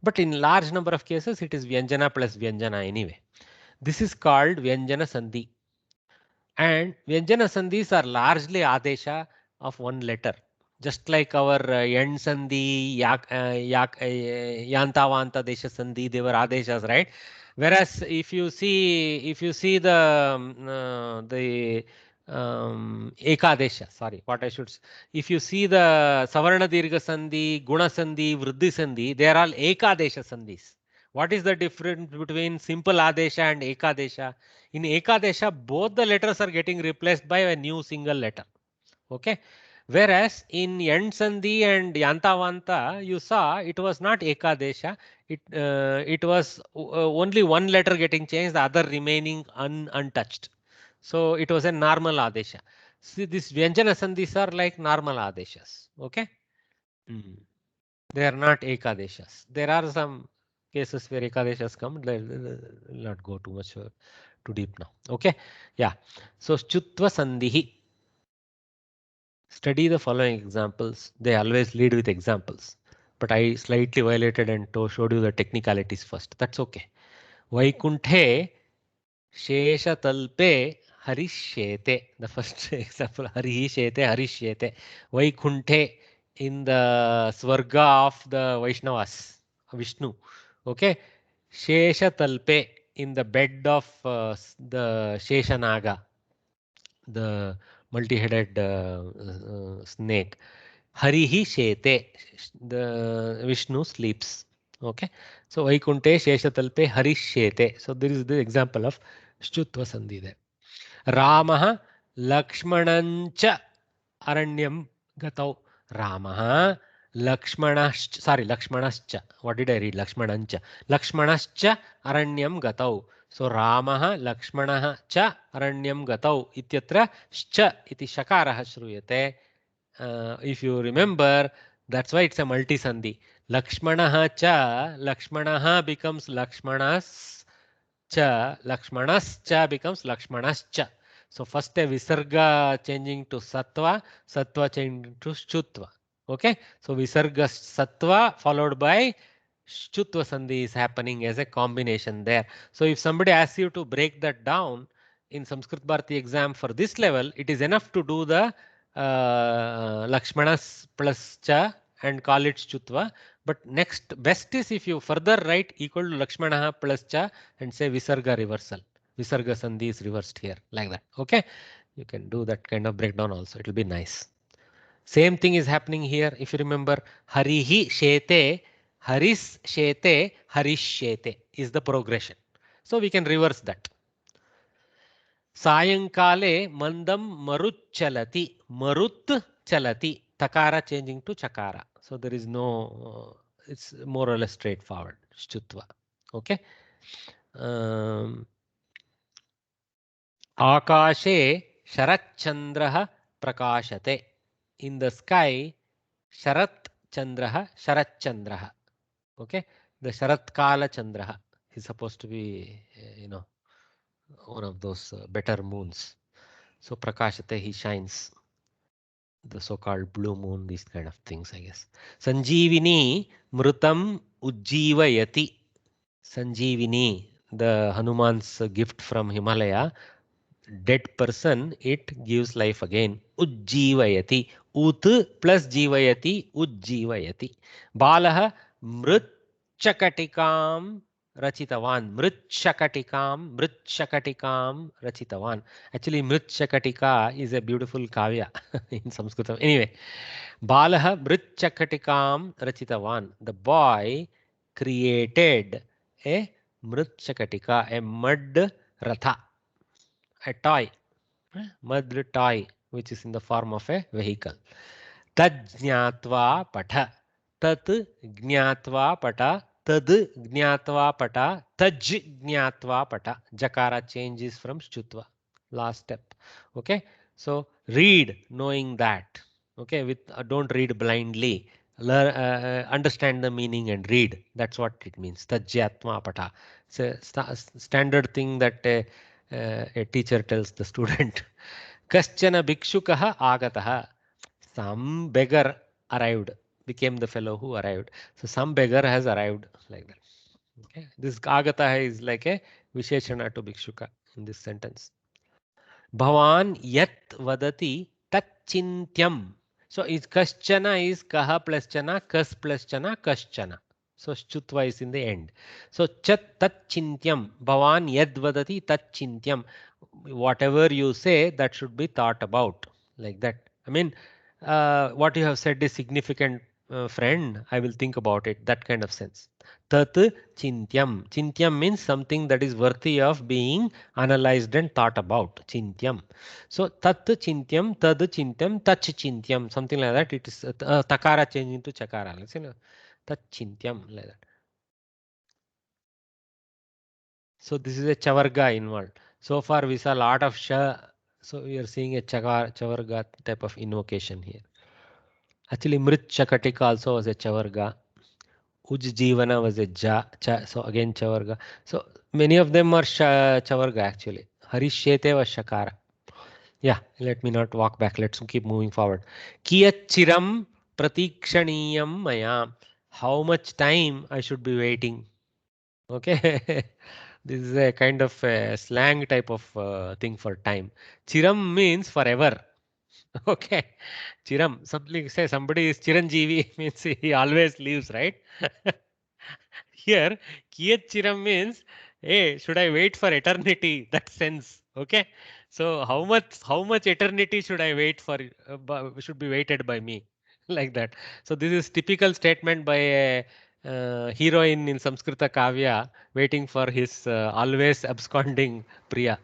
but in large number of cases it is Vyanjana plus Vyanjana anyway. This is called Vyanjana Sandhi. And Vyanjana Sandhis are largely Adesha of one letter. Just like our Yen Sandhi, Yantavanta Desha Sandhi, they were Adeshas, right? Whereas if you see the Ekadesha, sorry, what I should say. If you see the Savarna Dirgha Sandhi, Guna Sandhi, Vriddhi Sandhi, they are all Ekadesha Sandhis. What is the difference between simple Adesha and Ekadesha? In Ekadesha, both the letters are getting replaced by a new single letter. Okay. Whereas in Yen Sandhi and Yantavanta, you saw it was not Ekadesha. It was only one letter getting changed, the other remaining untouched. So it was a normal Adesha. See, these Vyanjana Sandhis are like normal Adeshas. Okay. They are not Ekadeshas. There are some cases where Ekadeshas come. We'll not go too much too deep now. Okay. Yeah. So Chutva Sandhihi. Study the following examples. They always lead with examples. But I slightly violated and showed you the technicalities first. That's okay. Vaikunthe Shesha Talpe Harishyete. The first example, Harishete, Harishyete. Vaikunthe in the Swarga of the Vaishnavas, Vishnu. Okay. Shesha Talpe in the bed of the Sheshanaga, the multi-headed snake. Harihi Shete, the Vishnu sleeps. Okay. So Vaikunte Sheshatalpe Harishete. So there is the example of Shutva Sandhi there. Ramaha Lakshmanancha Aranyam Gatau. Ramaha Lakshmanascha. What did I read? Lakshmanancha. Lakshmanascha Aranyam Gatau. So Ramaha Lakshmanaha cha Aranyam Gatau. Ityatra Scha iti Shakaraha Shruyate. If you remember, that's why it's a multi-sandhi. Lakshmanaha cha, Lakshmanaha becomes Lakshmanas cha, Lakshmanascha becomes Lakshmanascha. So first a Visarga changing to Sattva, Sattva changing to Shutva. Okay, so Visarga Sattva followed by Shutva Sandhi is happening as a combination there. So if somebody asks you to break that down in Sanskrit Bharati exam for this level, it is enough to do the Lakshmanas plus cha and call it Shutva. But next best is if you further write equal to Lakshmana plus cha and say Visarga reversal. Visarga Sandhi is reversed here like that. Okay, you can do that kind of breakdown also. It will be nice. Same thing is happening here. If you remember, Harihi Shete, Haris Shete, Harishete is the progression. So we can reverse that. Sayankale Mandam Marut Chalati, Marut Chalati, Takara changing to Chakara. So there is no, it's more or less straightforward. Shutva. Okay. Akashe Sharat Prakashate. In the sky, Sharat Chandraha, Sharat Chandraha. Okay, the Sharat Kala Chandraha is supposed to be, one of those better moons. So Prakashate, he shines. The so-called blue moon, these kind of things, I guess. Sanjeevini Mrutam Ujjivayati. Sanjeevini, the Hanuman's gift from Himalaya. Dead person, it gives life again. Ujjivayati. Ut plus jivayati, ujjivayati. Balaha mritchakatikam rachitavan. Mritchakatikam rachitavan. Actually, mritchakatika is a beautiful kavya in Sanskritam. Anyway, Balaha mritchakatikam rachitavan. The boy created a mritchakatika, a mud ratha. A toy, mud toy, which is in the form of a vehicle. Tad jnatva patha. Tat jnatva patha. Tad jnatva patha. Taj jnatva patha. Jakara changes from Shutva. Last step. Okay. So read knowing that. Okay. With don't read blindly. Learn, understand the meaning and read. That's what it means. Tajyatma patha. It's a standard thing that a teacher tells the student. Kaschana bhikshukaha agataha. Some beggar arrived, became the fellow who arrived. So some beggar has arrived like that. Okay. This agataha is like a visheshana to bhikshuka in this sentence. Bhavan yat vadati tachintyam. So is kaschana is kaha plus chana, kas plus chana, kaschana. So Shutva is in the end. So chat tat chintyam. Bhavan yad vadati tat chintyam. Whatever you say, that should be thought about. Like that. I mean, what you have said is significant, friend. I will think about it. That kind of sense. Tat chintyam. Chintyam means something that is worthy of being analyzed and thought about. Chintyam. So tat chintyam, tad chintyam, tach chintyam. Something like that. It is takara changing to chakara. Let's see. Tachintyam like that. So this is a chavarga involved. So far we saw a lot of sha. So we are seeing a chavarga type of invocation here. Actually, mrit chakatika also was a chavarga. Ujjivana was a ja. So again chavarga. So many of them are chavarga actually. Harishete was shakara. Yeah, let me not walk back. Let's keep moving forward. Kiyat chiram pratikshaniyam maya. How much time I should be waiting? Okay. This is a kind of a slang type of thing for time. Chiram means forever. Okay. Chiram. Something say somebody is Chiranjeevi means he always lives, right? Here, Kiyat Chiram means, hey, should I wait for eternity? That sense. Okay. So how much eternity should I wait for? Should be waited by me, like that. So this is typical statement by a heroine in Samskrita Kavya waiting for his always absconding Priya.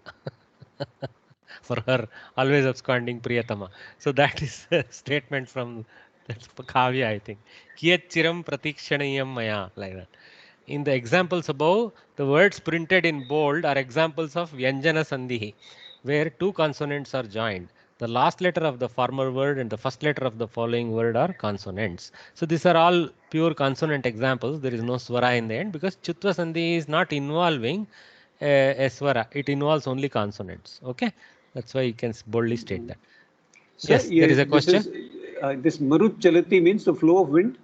For her always absconding Priyatama. So that is a statement from that's Kavya, I think. Kiyat chiram pratikshanayam maya, like that. In the examples above, the words printed in bold are examples of Vyanjana Sandhi, where two consonants are joined. The last letter of the former word and the first letter of the following word are consonants. So these are all pure consonant examples. There is no swara in the end because Chutva Sandhi is not involving a swara. It involves only consonants. Okay, that's why you can boldly state that. Sir, Yes, there is a question. This Marut Chalati means the flow of wind.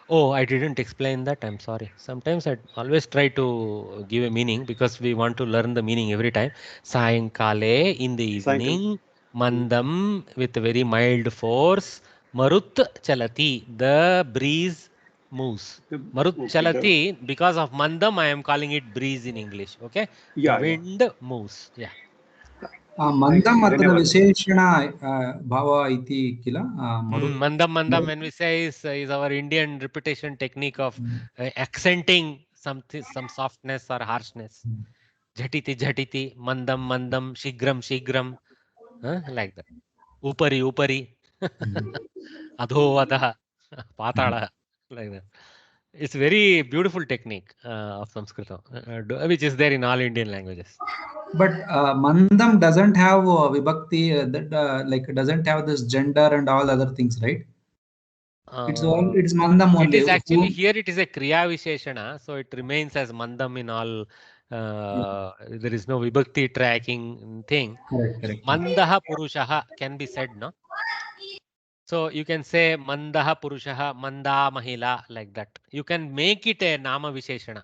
Oh, I didn't explain that. I'm sorry. Sometimes I always try to give a meaning because we want to learn the meaning every time. Sayankale, in the evening, mandam with a very mild force, marut chalati, the breeze moves. Marut chalati, because of mandam, I am calling it breeze in English. Okay, the wind moves. Yeah. mandam arthada visheshana bhava iti kila mandam when we say is our Indian repetition technique of accenting something, some softness or harshness. Jhatiti, mandam, shigram, like that. Upari, adho, patala, like that. It's very beautiful technique of Sanskrit, which is there in all Indian languages. But mandam doesn't have vibhakti, that like doesn't have this gender and all other things, right? It's mandam only. It is actually here. It is a kriya visheshana, so it remains as mandam in all. There is no vibhakti tracking thing. Correct. Mandaha purushaha can be said, no? So you can say mandaha purushaha, manda mahila, like that. You can make it a nama visheshana.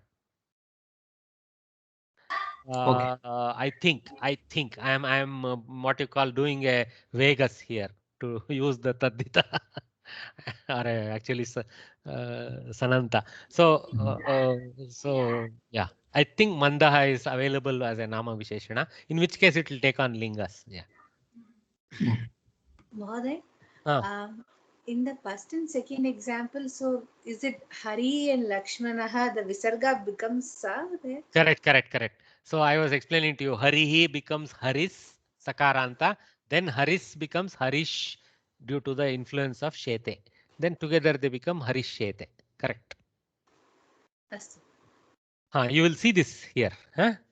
I think I am what you call doing a Vegas here to use the tadita or actually Sananta. So yeah, I think Mandaha is available as a Nama Visheshana, in which case it will take on Lingas. Yeah. Mahoday, in the first and second example, so is it Hari and Lakshmanaha, the Visarga becomes Sa there? Correct. So I was explaining to you, Harihi becomes Haris, Sakaranta, then Haris becomes Harish due to the influence of Shete. Then together they become Harish Shete. Correct. You will see this here.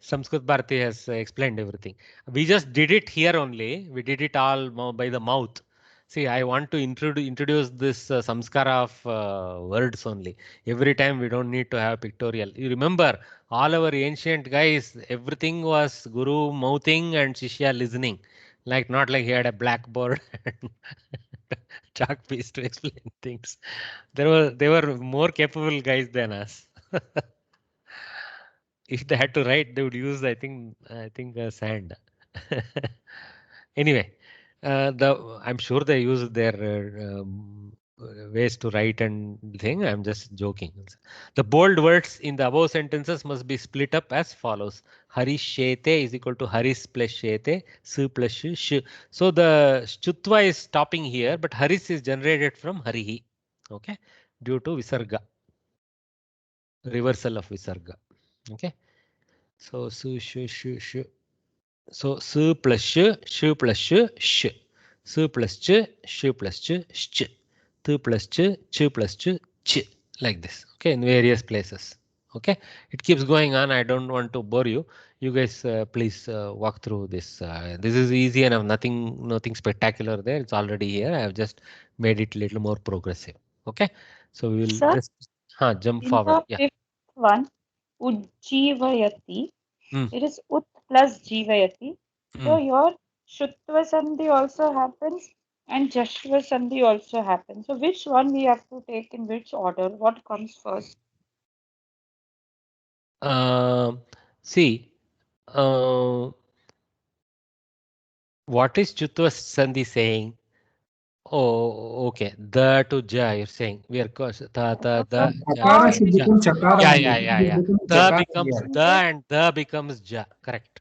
Sanskrit Bharati has explained everything. We just did it here only. We did it all by the mouth. See, I want to introduce this samskara of words only. Every time we don't need to have pictorial. You remember, all our ancient guys, everything was Guru mouthing and Shishya listening. Not like he had a blackboard and chalk piece to explain things. They were more capable guys than us. If they had to write, they would use, I think sand. Anyway, I'm sure they use their ways to write and thing. I'm just joking. The bold words in the above sentences must be split up as follows. Harishete is equal to Haris plus Shete, Su plus Sh. So the Chutva is stopping here, but Haris is generated from Harihi. Okay, due to Visarga. Reversal of Visarga. Okay. So su sh. So su plus sh plus sh. Su plus sh plus sh. Tu plus ch plus ch. Like this. Okay, in various places. Okay, it keeps going on. I don't want to bore you. You guys please walk through this. This is easy and nothing spectacular there. It's already here. I have just made it a little more progressive. Okay, so we will just jump forward. The fifth one, Ujjivayati. It is Ut plus Jivayati. So your Shutva Sandhi also happens and Jashva Sandhi also happens. So which one we have to take in which order? What comes first? See, what is Chutva Sandhi saying? Oh, okay. The to ja, you're saying we are the Akara should become chakara. Yeah. The becomes the and the becomes ja. Correct.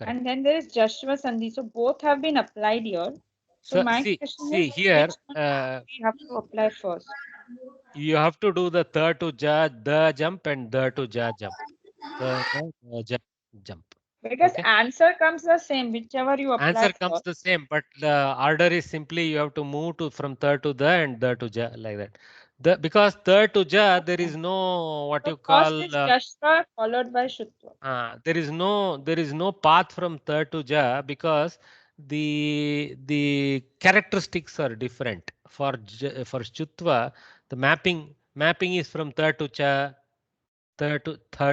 And then there is Jashva Sandhi. So both have been applied here. So my question is, here we have to apply first. You have to do the to ja, the jump and the to ja jump. The jump. Because answer comes the same, whichever you apply. Answer comes the same, but the order is simply you have to move from to the and the to ja, like that. Because the to ja, there is no what you call. First is Jashva followed by Shutva. There is no path from to ja because the characteristics are different. For Shutva, the mapping is from to cha tha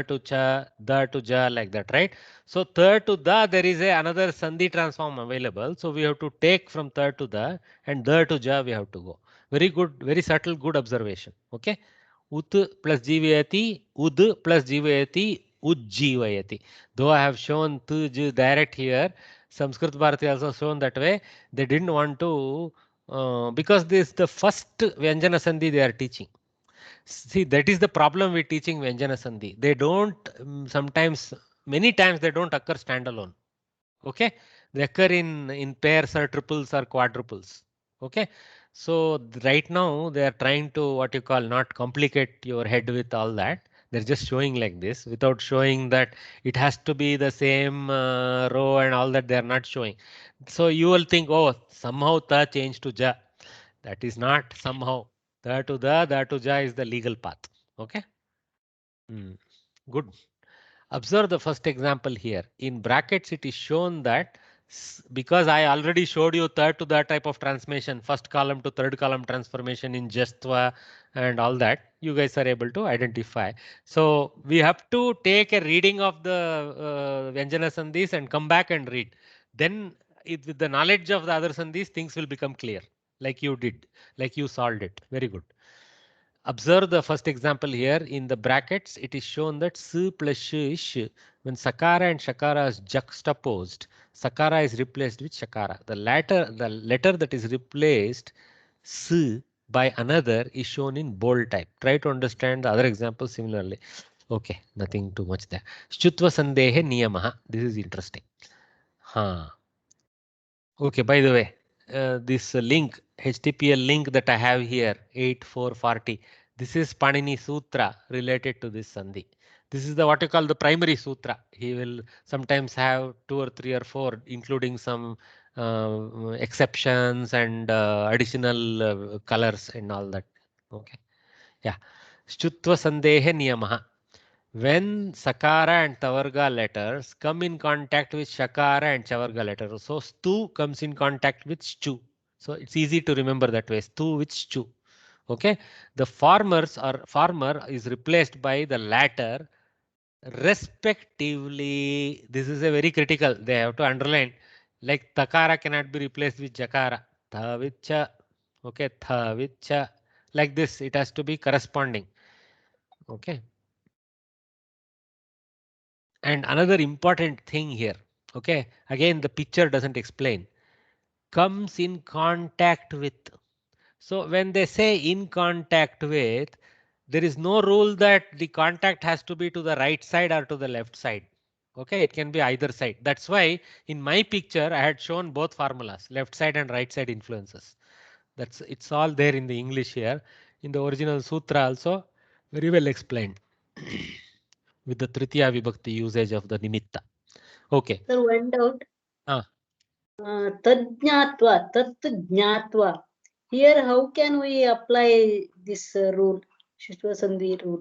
to cha, da to ja, like that, right? So tha to da, there is another sandhi transform available. So we have to take from tha to da, and da to ja we have to go. Very good, very subtle, good observation. Okay. Ut plus jivayati, ud plus jivayati, ujjivayati. Though I have shown tuj direct here, Sanskrit Bharati also shown that way. They didn't want to, because this is the first Vyanjana Sandhi they are teaching. See, that is the problem with teaching Vyanjana Sandhi. They don't, sometimes, many times they don't occur standalone. Okay. They occur in pairs or triples or quadruples. Okay. So right now they are trying to, what you call, not complicate your head with all that. They're just showing like this without showing that it has to be the same row and all that. They are not showing. So you will think, oh, somehow ta changed to ja. That is not somehow. Da to ja is the legal path. Okay. Good. Observe the first example here. In brackets, it is shown that because I already showed you third to that type of transformation, first column to third column transformation in Jastva and all that, you guys are able to identify. So we have to take a reading of the Vyanjana Sandhis and come back and read. Then with the knowledge of the other Sandhis, things will become clear, like you did, like you solved it. Very good. Observe the first example here. In the brackets, it is shown that s plus sh is sh. When sakara and shakara is juxtaposed, sakara is replaced with shakara. The letter that is replaced s by another is shown in bold type. Try to understand the other example similarly. Okay, nothing too much there. Shutva sandehe niyamaha. This is interesting. Okay, by the way, this link, HTTPL link that I have here, 8440, this is Panini Sutra related to this Sandhi. This is the what you call the primary sutra. He will sometimes have 2 or 3 or 4, including some exceptions and additional colors and all that. Okay. Yeah. Shutva Sandehe Niyamaha. When Sakara and Tavarga letters come in contact with Shakara and Chavarga letters, so Stu comes in contact with Stu. So it's easy to remember that way, Stu with Stu. Okay, the farmer is replaced by the latter respectively. This is a very critical, they have to underline, like Takara cannot be replaced with Jakara. Tha with cha, okay, tha with cha, like this, it has to be corresponding. Okay. And another important thing here, okay, again the picture doesn't explain, comes in contact with. So when they say in contact with, there is no rule that the contact has to be to the right side or to the left side. Okay, it can be either side. That's why in my picture I had shown both formulas, left side and right side influences. It's all there in the English here. In the original sutra also very well explained. With the Tritiya Vibhakti usage of the Nimitta. Okay. Sir, one doubt. Ah. Tad jnatva, tat jnatva. Here, how can we apply this rule, Shishva Sandhi rule?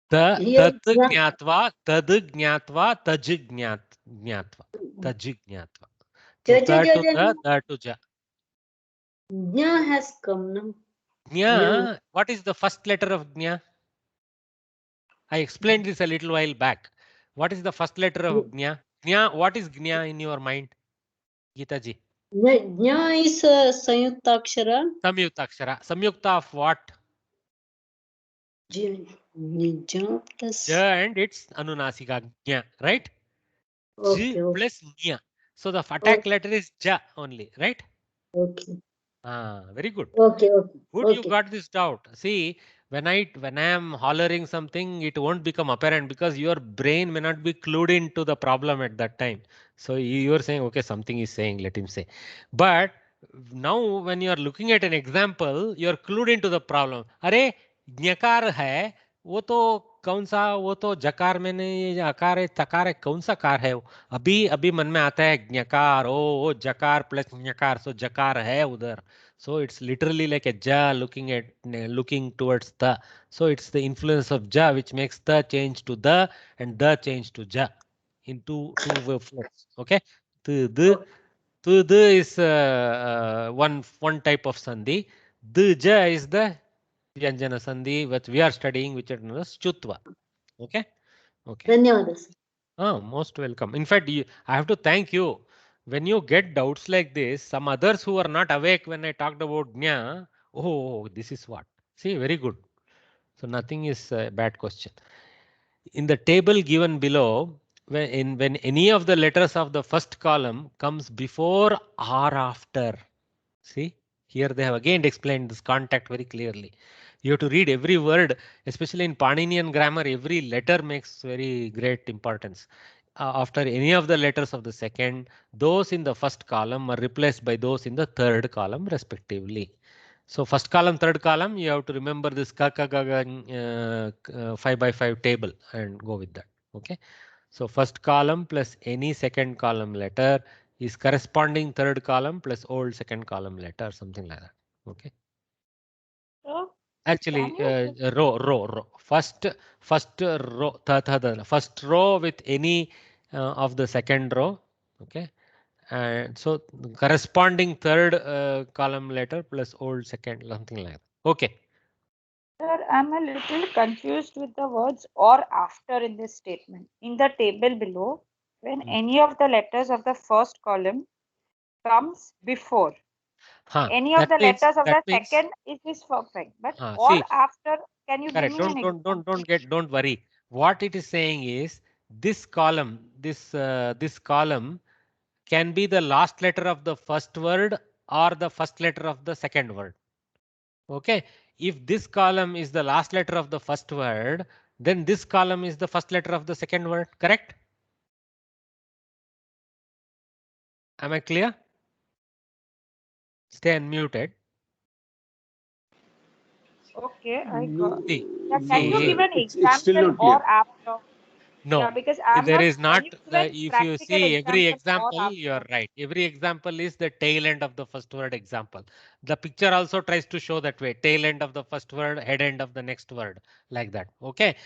Tat Here, jnatva, tad jnatva, taj jnatva, taj jnatva. So ta to ta, da to ja. Jna has come now. Jna, what is the first letter of Jna? I explained this a little while back. What is the first letter of Jna? Jna, what is Jna in your mind? Geeta ji. Jna is Samyukta Akshara. Samyukta Akshara. Samyukta of what? Ja plus. Ja and it's Anunasika Jna, right? Okay, J plus Nya. So the attack letter is Ja only, right? Okay. Very good. Okay. Good, you got this doubt. See, when I am hollering something, it won't become apparent because your brain may not be clued into the problem at that time. So you are saying, okay, something is saying, let him say. But now when you are looking at an example, you are clued into the problem. अरे ज्ञकार है, वो तो कौन सा, वो तो जकार में नहीं, अकार है, तकार है, कौन सा कार है? अभी मन में आता है ज्ञकार, ओ जकार प्लस ज्ञकार, सो जकार है उधर. So it's literally like a ja looking towards the. So it's the influence of ja which makes the change to the and the change to ja in two waveforms. Okay, the is one type of sandhi. The ja is the Vyanjana Sandhi, which we are studying, which is known as Chutva. Okay. Okay. ಧನ್ಯವಾದ sir. Oh, most welcome. In fact, I have to thank you. When you get doubts like this, some others who are not awake when I talked about Jna, oh, this is what. See, very good. So nothing is a bad question. In the table given below, when any of the letters of the first column comes before or after, see, here they have again explained this contact very clearly. You have to read every word, especially in Paninian grammar, every letter makes very great importance. After any of the letters of the second, those in the first column are replaced by those in the third column respectively. So first column, third column, you have to remember this 5x5 table and go with that. Okay. So first column plus any second column letter is corresponding third column plus old second column letter, something like that. Okay. So, Actually, can you row. First row, first row with any of the second row. Okay. And so corresponding third column letter plus old second, something like that. Okay. Sir, I'm a little confused with the words or after in this statement. In the table below, when any of the letters of the first column comes before any of the letters of the second, it is perfect. But or see, after, can you give correct. me an example? Don't worry. What it is saying is this column, this column can be the last letter of the first word or the first letter of the second word. Okay. If this column is the last letter of the first word, then this column is the first letter of the second word. Correct? Am I clear? Stay unmuted. Okay, I No, got. See, Yeah, can you give an it's still example not clear. or after? no, Yeah, because I'm there not. is not. Can you give an If you practical see every example or example, you are after? right. Every example is the tail end of the first word example. The picture also tries to show that way. Tail end of the first word, head end of the next word, like that. Okay.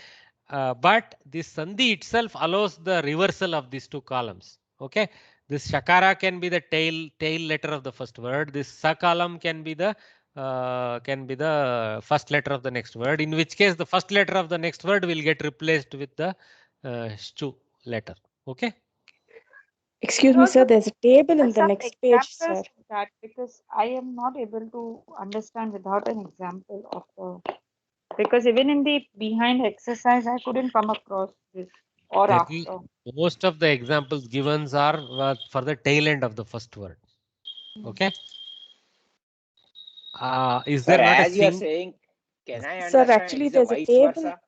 But this sandhi itself allows the reversal of these two columns. Okay. This shakara can be the tail letter of the first word. This sa column can be the first letter of the next word. In which case, the first letter of the next word will get replaced with the stu letter. Okay. Excuse me, sir. There's a table in the Some next page, sir. examples of that, because I am not able to understand without an example of the. Because even in the behind exercise, I couldn't come across this or after. Most of the examples given are for the tail end of the first word. Okay. Is Sir, there not as a you are thing? saying, can I Sir, understand actually, it is a there's a vice table. versa?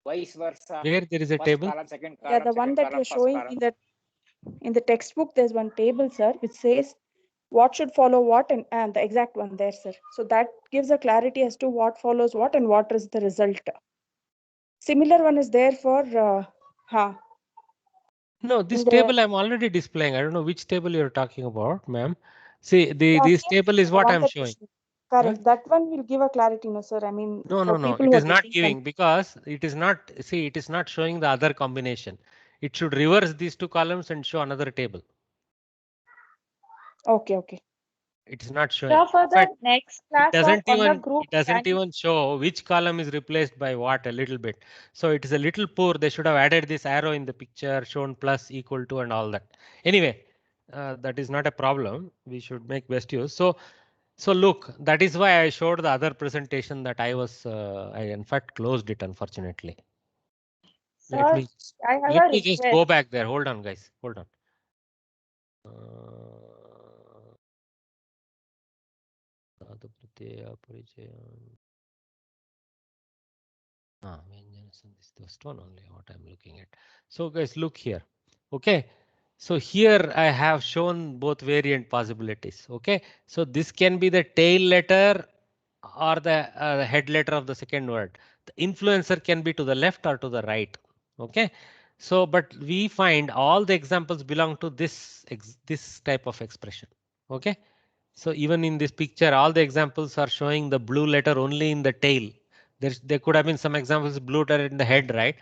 Vice versa. Where there is a First table? column, second Yeah, column, the one second that column, you're first showing column. in the textbook, there's one table, sir, which says what should follow what and the exact one there, sir. So that gives a clarity as to what follows what and what is the result. Similar one is there for No, this table I'm already displaying. I don't know which table you're talking about, ma'am. See, this table is what I'm showing. Correct. That one will give a clarity, no, sir. I mean, No. It is not giving because it is not. See, it is not showing the other combination. It should reverse these two columns and show another table. Okay. It is not showing. So for the next class or on the group, It doesn't even show which column is replaced by what a little bit. So it is a little poor. They should have added this arrow in the picture, shown plus, equal to, and all that. Anyway, that is not a problem. We should make best use. So look, that is why I showed the other presentation that I in fact closed it, unfortunately. Let me just go back there. Hold on, guys. Hold on. This is the first one only what I'm looking at. So guys, look here. Okay. So here I have shown both variant possibilities. Okay. So this can be the tail letter or the head letter of the second word. The influencer can be to the left or to the right. Okay. So, but we find all the examples belong to this type of expression. Okay. So even in this picture, all the examples are showing the blue letter only in the tail. There could have been some examples blue letter in the head, right?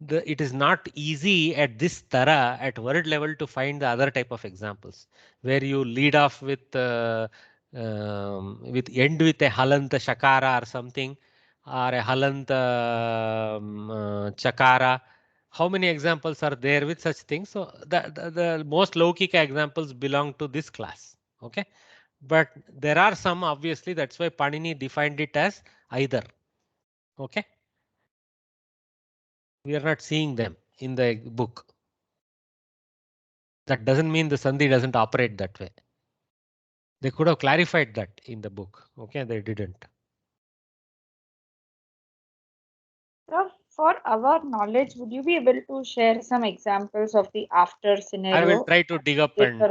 It is not easy at this tara at word level to find the other type of examples where you lead off with end with a halanta shakara or something, or a halant chakara. How many examples are there with such things? So the most Laukika examples belong to this class. Okay, but there are some, obviously, that's why Panini defined it as either. Okay, we are not seeing them in the book. That doesn't mean the Sandhi doesn't operate that way. They could have clarified that in the book. Okay, they didn't. So for our knowledge, would you be able to share some examples of the after scenario? I will try to dig up and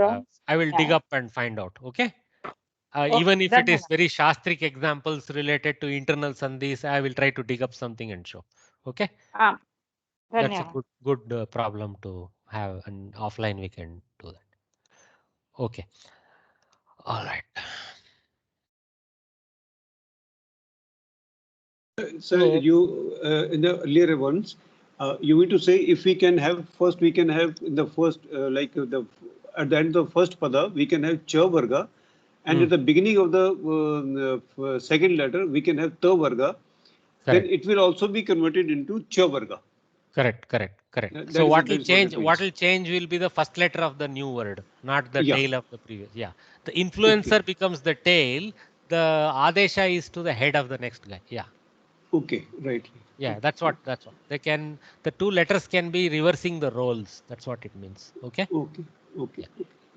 I will dig up and find out. Okay. Even if it is very Shastric examples related to internal sandhis, I will try to dig up something and show. Okay. That's a good problem to have, and offline we can do that. Okay. All right. So you in the earlier ones, you mean to say if we can have first, we can have in the first like the at the end of the first pada we can have cha varga, and at the beginning of the second letter we can have ta varga. Then it will also be converted into cha varga. Correct. So what will change? What will change will be the first letter of the new word, not the tail of the previous. Yeah, the influencer becomes the tail. The adesha is to the head of the next guy. Yeah. Okay, right. Yeah, that's what. They can. The two letters can be reversing the roles. That's what it means. Okay. Okay. Yeah.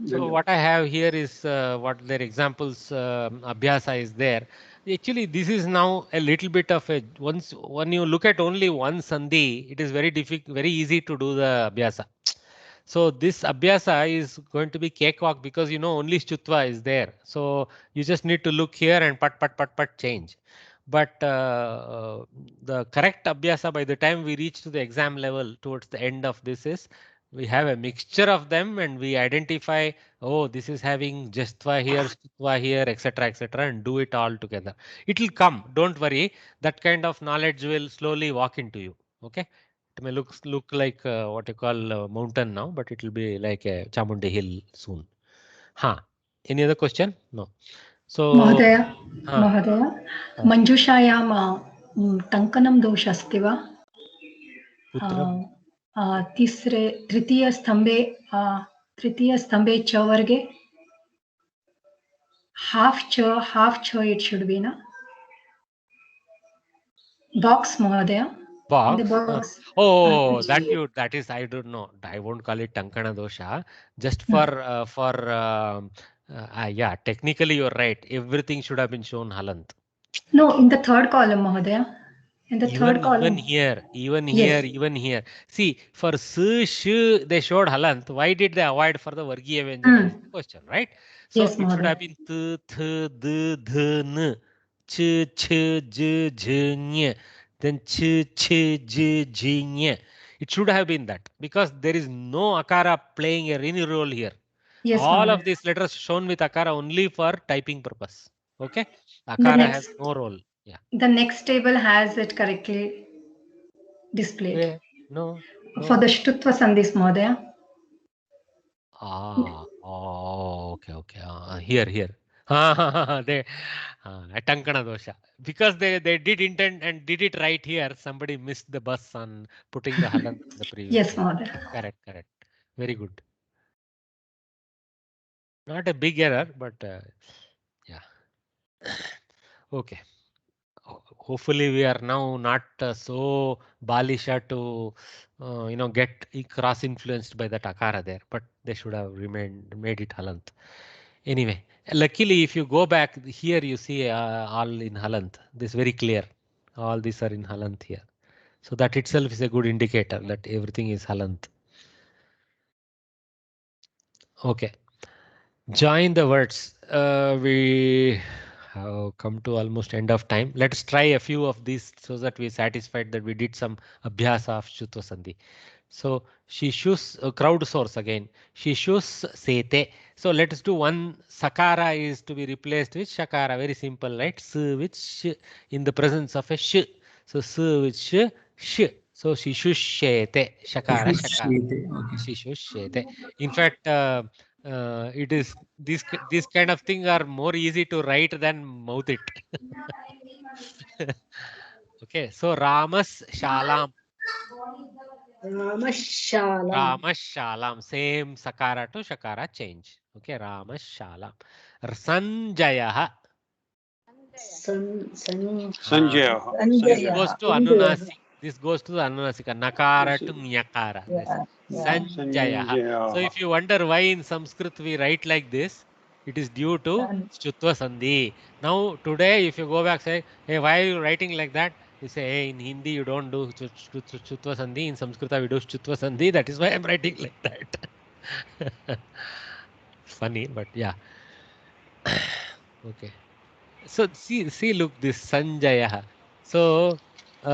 So what I have here is what their examples abhyasa is there. Actually, this is now a little bit of a when you look at only one sandhi, it is very difficult, very easy to do the abhyasa. So this abhyasa is going to be cakewalk because only Shtutva is there. So you just need to look here and pat change. But the correct abhyasa by the time we reach to the exam level towards the end of this is we have a mixture of them and we identify, oh, this is having Jastva here, Shtutva here, etc., and do it all together. It will come. Don't worry. That kind of knowledge will slowly walk into you. Okay. It may look like what you call a mountain now, but it will be like a Chamundi hill soon. Any other question? No. So Mahadaya, Manjushayam Tankanam dosh asti va? तृतीय स्तंभे च वर्गे half ch it should be na box Mahadaya. Box. Oh, that is, I don't know. I won't call it Tankana dosha. Just yeah, technically you're right. Everything should have been shown halant. No, in the third column, Mahadaya. In the third column. Even here. See, for sh, they showed halant. Why did they avoid for the Vargiya Vyanjana? Question, right? So it should have been th, d, n, ch, j, ny. Then ch, j, ny. It should have been that because there is no akara playing any role here. All of these letters shown with akara only for typing purpose. Okay, akara has no role. Yeah. The next table has it correctly displayed. No. For the Shtutva Sandhis, Mahadaya. Okay. Here. They Tankana dosha. Because they did intend and did it right here. Somebody missed the bus on putting the halant in the previous. Yes, Mahadaya. Correct. Very good. Not a big error, but yeah. Okay. Hopefully we are now not so balisha to get cross influenced by that akara there, but they should have made it halant. Anyway, luckily if you go back here, you see all in halant. This is very clear. All these are in halant here. So that itself is a good indicator that everything is halant. Okay. Join the words. We have come to almost end of time. Let's try a few of these so that we're satisfied that we did some abhyasa of Shtutva Sandhi. So Shishus, crowd source again. Shishus sete. So let us do one. Sakara is to be replaced with Shakara. Very simple, right? S with sh in the presence of a sh. So s with sh. So Shishushete. Shakara. Shishushete. In fact, it is these kind of things are more easy to write than mouth it. Okay, so Ramas Shalam. Ramashala. Ramashalam, same sakara to shakara change. Okay, Ramashalam. Sanjayah. Sanjaya. This goes to Anunasi. Sanjaya. This goes to the Anunasika. Nakara to Nyakara. Sanjayah. So if you wonder why in Sanskrit we write like this, it is due to Chutva Sandhi. Now today if you go back say, hey, why are you writing like that? You say, hey, in Hindi you don't do Chutva Sandhi. In Sanskrit we do Chutva Sandhi. That is why I'm writing like that. Funny, but yeah. Okay. So see, look, this Sanjayah. So I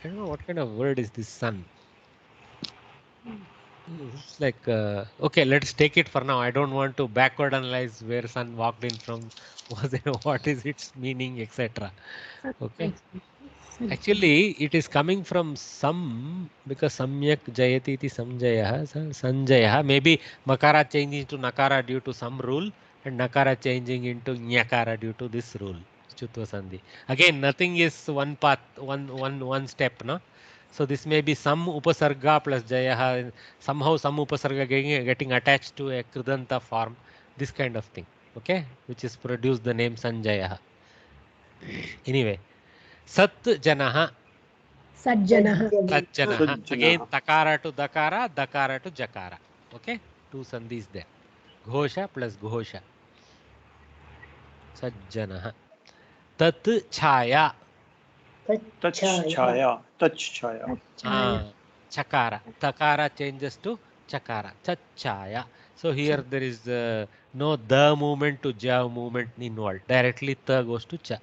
don't know what kind of word is this sun. It's like okay, let's take it for now. I don't want to backward analyze where sun walked in from, what is its meaning, etc. Okay. Actually, it is coming from some, because samyak jayati iti samjayah, sanjayah. Maybe makara changing to nakara due to some rule, and nakara changing into nyakara due to this rule. Chutva sandhi. Again, nothing is one path, one step, no? So this may be some upasarga plus jayah, somehow some upasarga getting attached to a kridanta form, this kind of thing, okay, which is produced the name Sanjayah. Anyway, Sat Janaha. Sajjanaha. Sajjanaha. Again, takara to dakara, dakara to jakara. Okay, two sandhis there. Ghosha plus ghosha. Sajjanaha. Tat chaya. Touch chaya. Touch chaya. Chakara. Takara changes to chakara. Tat chaya. So here there is no the movement to ja movement involved. Directly ta goes to cha.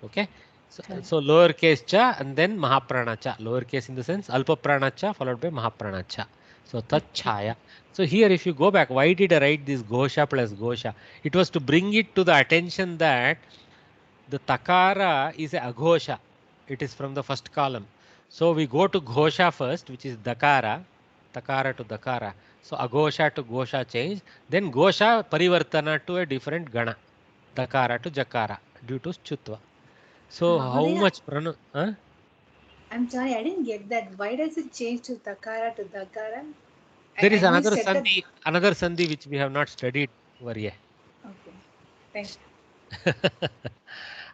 Okay. So lowercase cha and then mahaprana cha. Lowercase in the sense alpa prana cha followed by mahaprana cha. So tat chaya. So here if you go back, why did I write this ghosha plus ghosha? It was to bring it to the attention that the takara is a aghosha. It is from the first column. So we go to ghosha first, which is dakara, takara to dakara. So aghosha to ghosha change. Then ghosha parivartana to a different gana, dakara to jakara due to chutva. So how much I'm sorry, I didn't get that. Why does it change to takara to dakara? There is another sandhi which we have not studied over here. Okay, thanks.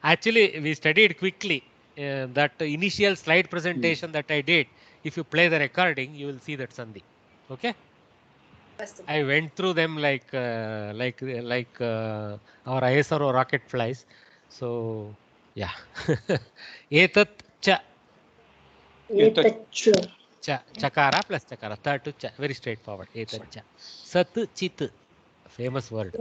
Actually, we studied quickly. That initial slide presentation that I did, if you play the recording, you will see that sandhi. Okay. I went through them like our ISRO rocket flies. So yeah. Etat cha. Cha. Chakara plus chakara. Third to cha. Very straightforward. Etat cha. Sat chit. Famous word.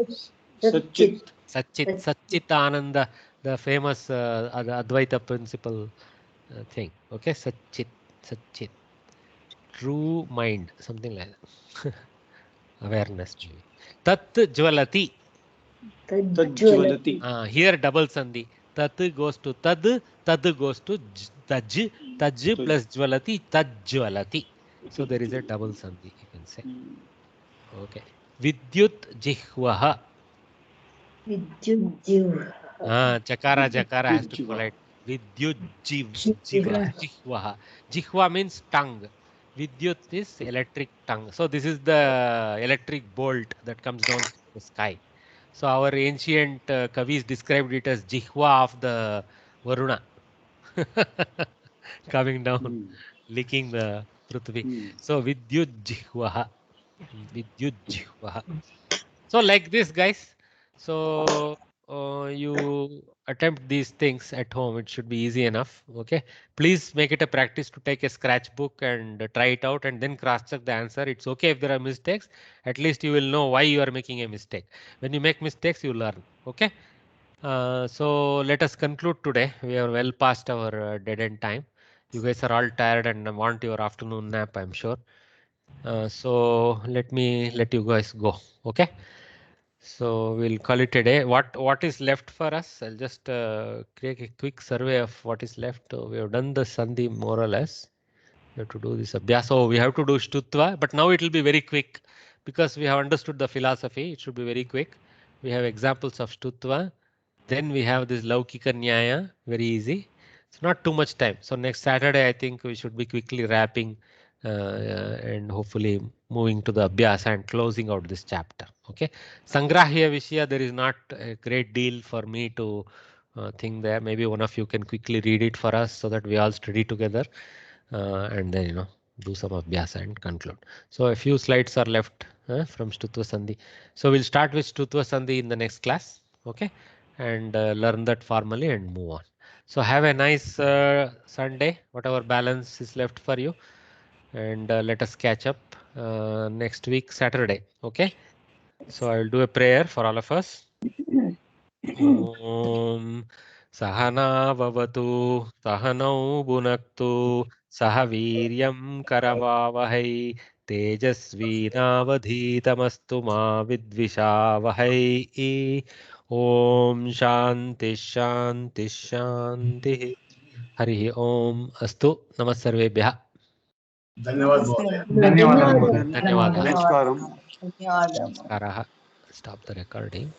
Satchit. Satchitananda, the famous Advaita principle thing. Okay, Satchit. True mind, something like that. Awareness. Tat jvalati. Here double sandhi. Tat goes to tad, tad goes to taj, taj plus jvalati, tajvalati. So there is a double sandhi, you can say. Okay. Vidyut jihvaha. Chakara has to collide. Vidyut jihvaha. Jihva means tongue. Vidyut is electric tongue. So this is the electric bolt that comes down from the sky. So our ancient Kavis described it as jihva of the Varuna. Coming down, licking the Prithvi. So Vidyut jihvaha. Vidyut jihvaha. So like this, guys. So you attempt these things at home. It should be easy enough. Okay. Please make it a practice to take a scratch book and try it out and then cross check the answer. It's okay if there are mistakes. At least you will know why you are making a mistake. When you make mistakes, you learn. Okay. So let us conclude today. We are well past our dead end time. You guys are all tired and want your afternoon nap, I'm sure. So let me let you guys go. Okay. So we'll call it a day. What is left for us? I'll just create a quick survey of what is left. We have done the sandhi more or less. We have to do this abhyasa. Oh, we have to do shtutva, but now it will be very quick because we have understood the philosophy. It should be very quick. We have examples of shtutva, Then we have this Laukika Nyaya, very easy. It's not too much time. So next Saturday, I think we should be quickly wrapping and hopefully moving to the Abhyasa and closing out this chapter. Okay. Sangrahya Vishya, there is not a great deal for me to think there. Maybe one of you can quickly read it for us so that we all study together and then, do some Abhyasa and conclude. So a few slides are left from Shtutva Sandhi. So we'll start with Shtutva Sandhi in the next class. Okay. And learn that formally and move on. So have a nice Sunday, whatever balance is left for you. And let us catch up next week, Saturday. Okay. So I will do a prayer for all of us. Om Sahana Vavatu Sahanau Bhunaktu Sahaviryam Karavavahai Tejasvi Navadhitamastu Ma Vidvishavahai. Om Shanti Shanti Shanti. Harihi Om Astu. Namassarvebhyah. धन्यवाद Dhanyawad. Namaskaram. Stop the recording.